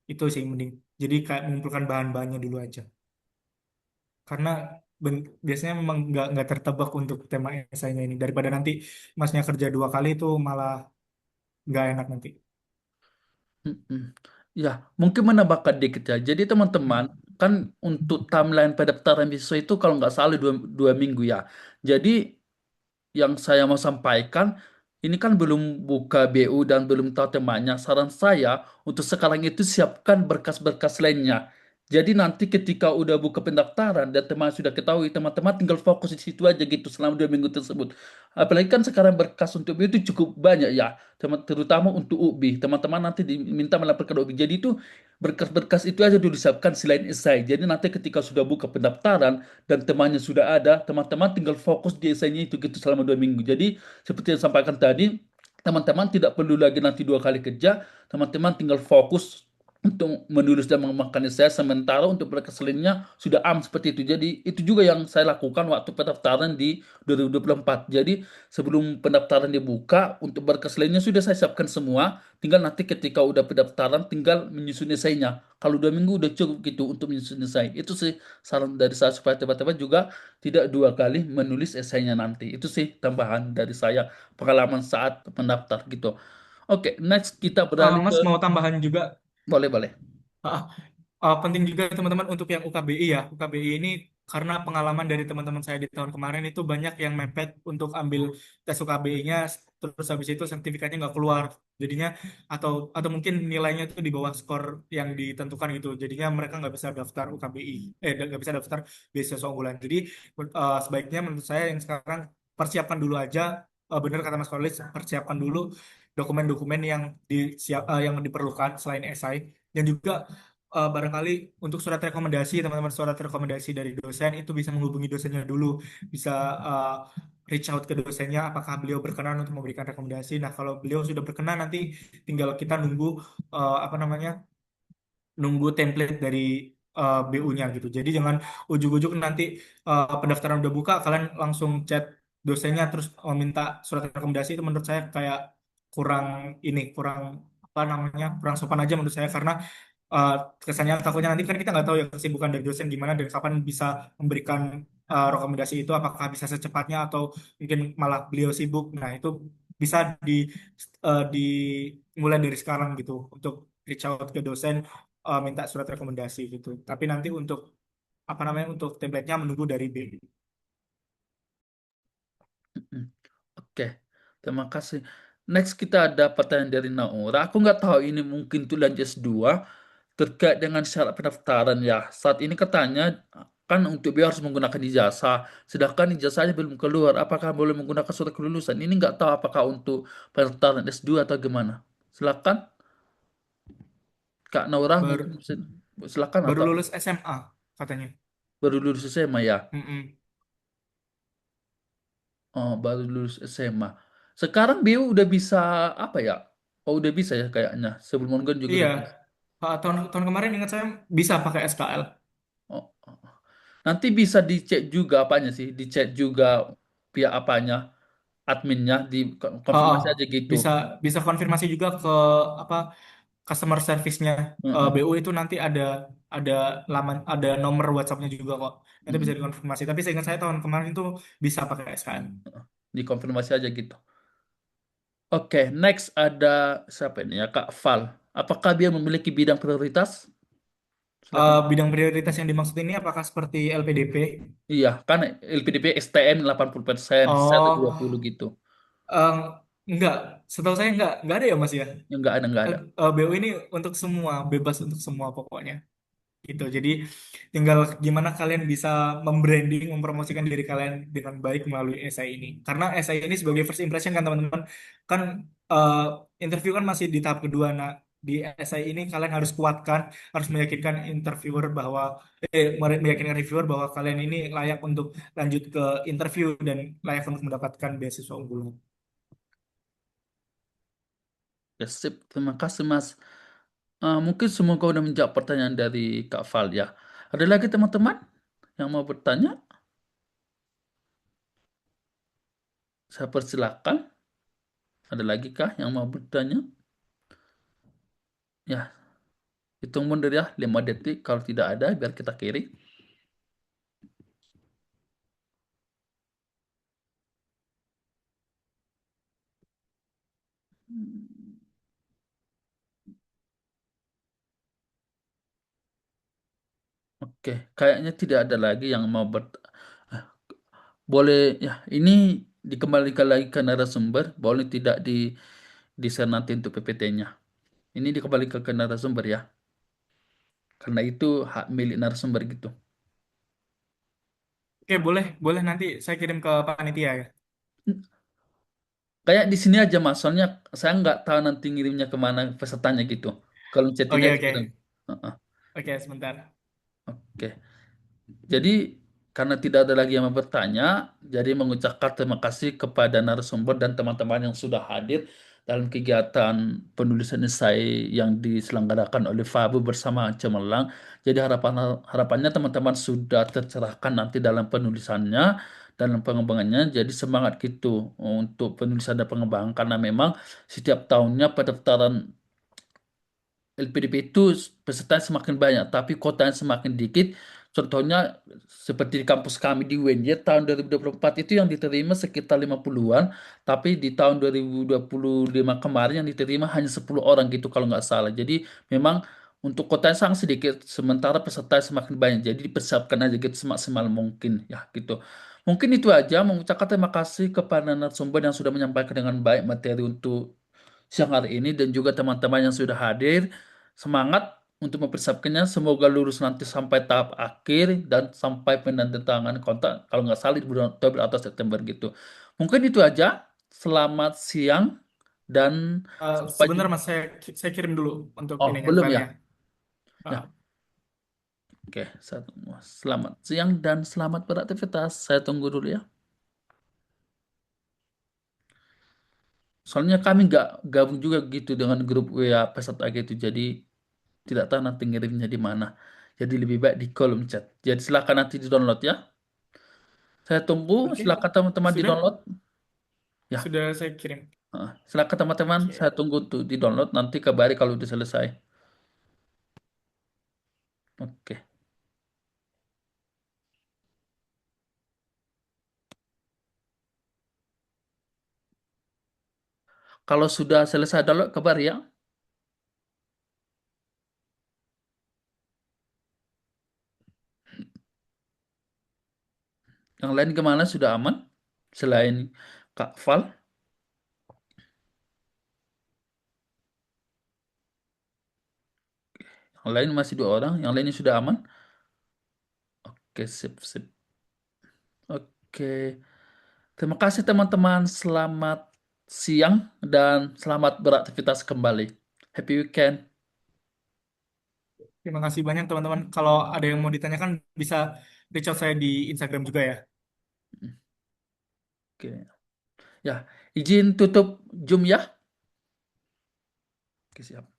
Itu sih mending. Jadi kayak mengumpulkan bahan-bahannya dulu aja. Karena biasanya memang nggak tertebak untuk tema esainya ini. Daripada nanti masnya kerja dua kali itu malah nggak enak nanti. Mm-mm. Ya, mungkin menambahkan dikit ya. Jadi teman-teman, Hmm. kan untuk timeline pendaftaran siswa itu kalau nggak salah dua minggu ya. Jadi yang saya mau sampaikan, ini kan belum buka BU dan belum tahu temanya. Saran saya untuk sekarang itu siapkan berkas-berkas lainnya. Jadi nanti ketika udah buka pendaftaran dan teman sudah ketahui, teman-teman tinggal fokus di situ aja gitu selama 2 minggu tersebut. Apalagi kan sekarang berkas untuk BU itu cukup banyak ya, terutama untuk UB. Teman-teman nanti diminta melaporkan UB. Jadi itu berkas-berkas itu aja dulu disiapkan selain esai. Jadi nanti ketika sudah buka pendaftaran, dan temannya sudah ada, teman-teman tinggal fokus di esainya itu gitu selama 2 minggu. Jadi seperti yang sampaikan tadi, teman-teman tidak perlu lagi nanti 2 kali kerja, teman-teman tinggal fokus untuk menulis dan mengembangkan esai sementara untuk berkas lainnya sudah seperti itu. Jadi itu juga yang saya lakukan waktu pendaftaran di 2024. Jadi sebelum pendaftaran dibuka untuk berkas lainnya sudah saya siapkan semua, tinggal nanti ketika udah pendaftaran tinggal menyusun esainya. Kalau 2 minggu udah cukup gitu untuk menyusun esai. Itu sih saran dari saya supaya teman-teman juga tidak 2 kali menulis esainya nanti. Itu sih tambahan dari saya pengalaman saat mendaftar gitu. Oke, next kita beralih ke Mas mau tambahan juga. boleh boleh. Ah, penting juga teman-teman untuk yang UKBI ya. UKBI ini karena pengalaman dari teman-teman saya di tahun kemarin itu banyak yang mepet untuk ambil tes UKBI-nya, terus habis itu sertifikatnya nggak keluar. Jadinya atau mungkin nilainya itu di bawah skor yang ditentukan gitu. Jadinya mereka nggak bisa daftar UKBI, nggak bisa daftar beasiswa unggulan. Jadi sebaiknya menurut saya yang sekarang persiapkan dulu aja. Benar kata Mas Kolis, persiapkan dulu dokumen-dokumen yang diperlukan selain esai dan juga barangkali untuk surat rekomendasi teman-teman surat rekomendasi dari dosen itu bisa menghubungi dosennya dulu bisa reach out ke dosennya apakah beliau berkenan untuk memberikan rekomendasi. Nah, kalau beliau sudah berkenan nanti tinggal kita nunggu apa namanya? Nunggu template dari BU-nya gitu. Jadi jangan ujuk-ujuk nanti pendaftaran udah buka, kalian langsung chat dosennya terus minta surat rekomendasi itu menurut saya kayak kurang kurang apa namanya, kurang sopan aja menurut saya karena uh, kesannya takutnya nanti kan kita nggak tahu ya kesibukan dari dosen gimana dan kapan bisa memberikan rekomendasi itu apakah bisa secepatnya atau mungkin malah beliau sibuk. Nah, itu bisa dimulai dari sekarang gitu untuk reach out ke dosen minta surat rekomendasi gitu. Tapi nanti untuk apa namanya untuk template-nya menunggu dari B. Mm-mm. Oke, terima kasih. Next kita ada pertanyaan dari Naura. Aku nggak tahu ini mungkin tuh lanjut S2 terkait dengan syarat pendaftaran ya. Saat ini katanya kan untuk biaya harus menggunakan ijazah, sedangkan ijazahnya belum keluar. Apakah boleh menggunakan surat kelulusan? Ini nggak tahu apakah untuk pendaftaran S2 atau gimana. Silakan Kak Naura mungkin Baru silakan baru atau lulus SMA katanya. baru lulus SMA ya. Mm-mm. Oh, baru lulus SMA. Sekarang BU udah bisa apa ya? Oh, udah bisa ya kayaknya. Sebelum kan juga Iya, udah bisa. tahun tahun kemarin ingat saya bisa pakai SKL. Oh, oh. Nanti bisa dicek juga apanya sih? Dicek juga pihak apanya, adminnya, di Oh, konfirmasi aja gitu. bisa bisa konfirmasi juga ke apa customer service-nya Heeh. BU itu nanti ada ada nomor WhatsApp-nya juga kok. Itu bisa Mm-mm. dikonfirmasi. Tapi seingat saya tahun kemarin itu bisa pakai SKL. Dikonfirmasi aja gitu. Oke, next ada siapa ini ya? Kak Val. Apakah dia memiliki bidang prioritas? Silakan. Bidang prioritas yang dimaksud ini apakah seperti LPDP? Iya, kan LPDP STM 80%, sisa tuh Oh, 20 gitu. em, enggak. Setahu saya enggak ada ya Mas ya. Ya, enggak ada, enggak ada. BU ini untuk semua, bebas untuk semua pokoknya. Gitu. Jadi tinggal gimana kalian bisa membranding, mempromosikan diri kalian dengan baik melalui esai ini. Karena esai ini sebagai first impression kan teman-teman, kan eh, interview kan masih di tahap kedua. Nah, di esai ini kalian harus kuatkan, harus meyakinkan interviewer bahwa meyakinkan reviewer bahwa kalian ini layak untuk lanjut ke interview dan layak untuk mendapatkan beasiswa unggulan. Ya, sip. Terima kasih, Mas. Mungkin semoga udah menjawab pertanyaan dari Kak Val ya. Ada lagi teman-teman yang mau bertanya? Saya persilakan. Ada lagi kah yang mau bertanya? Ya, hitung mundur ya, 5 detik. Kalau tidak ada, biar kita kiri. Oke, kayaknya tidak ada lagi yang mau boleh ya, ini dikembalikan lagi ke narasumber, boleh tidak di share nanti untuk PPT-nya. Ini dikembalikan ke narasumber ya, karena itu hak milik narasumber gitu. Oke, boleh, boleh nanti saya kirim ke panitia ya. Kayak di sini aja mas, soalnya saya nggak tahu nanti ngirimnya kemana pesertanya gitu. Kalau chattingnya Oke, aja kirim. oke. Heeh. Oke, sebentar. Oke. Jadi karena tidak ada lagi yang mau bertanya, jadi mengucapkan terima kasih kepada narasumber dan teman-teman yang sudah hadir dalam kegiatan penulisan esai yang diselenggarakan oleh Fabu bersama Cemerlang. Jadi harapannya teman-teman sudah tercerahkan nanti dalam penulisannya, dalam pengembangannya. Jadi semangat gitu untuk penulisan dan pengembangan karena memang setiap tahunnya pendaftaran LPDP itu peserta semakin banyak, tapi kotanya semakin dikit. Contohnya seperti di kampus kami di UNJ tahun 2024 itu yang diterima sekitar 50-an, tapi di tahun 2025 kemarin yang diterima hanya 10 orang gitu kalau nggak salah. Jadi memang untuk kotanya sangat sedikit, sementara peserta semakin banyak. Jadi dipersiapkan aja gitu semaksimal mungkin ya gitu. Mungkin itu aja, mengucapkan terima kasih kepada narasumber yang sudah menyampaikan dengan baik materi untuk siang hari ini dan juga teman-teman yang sudah hadir. Semangat untuk mempersiapkannya. Semoga lulus nanti sampai tahap akhir dan sampai penandatanganan kontrak kalau nggak salah di bulan Oktober atau September gitu. Mungkin itu aja. Selamat siang dan sampai Sebentar jumpa. Mas, saya kirim dulu untuk Oh, ininya belum filenya. ya? Ya, Ah, oke. Selamat siang dan selamat beraktivitas. Saya tunggu dulu ya. Soalnya kami nggak gabung juga gitu dengan grup WA peserta gitu. Jadi tidak tahu nanti ngirimnya di mana. Jadi lebih baik di kolom chat. Jadi silakan nanti di download ya. Saya tunggu. Oke, Silakan teman-teman di sudah download. Ya, sudah saya kirim. silakan teman-teman. Saya Oke, tunggu untuk di download. Nanti kabari kalau udah selesai. Oke. Kalau sudah selesai download, kabar ya. Yang lain gimana? Sudah aman? Selain Kak Val, yang lain masih dua orang. Yang lainnya sudah aman? Oke, sip, sip. Oke. Terima kasih teman-teman. Selamat siang dan selamat beraktivitas kembali. Happy weekend. terima kasih banyak teman-teman. Kalau ada yang mau ditanyakan bisa reach out saya di Instagram juga ya. Oke. Ya, izin tutup Zoom ya. Oke, siap.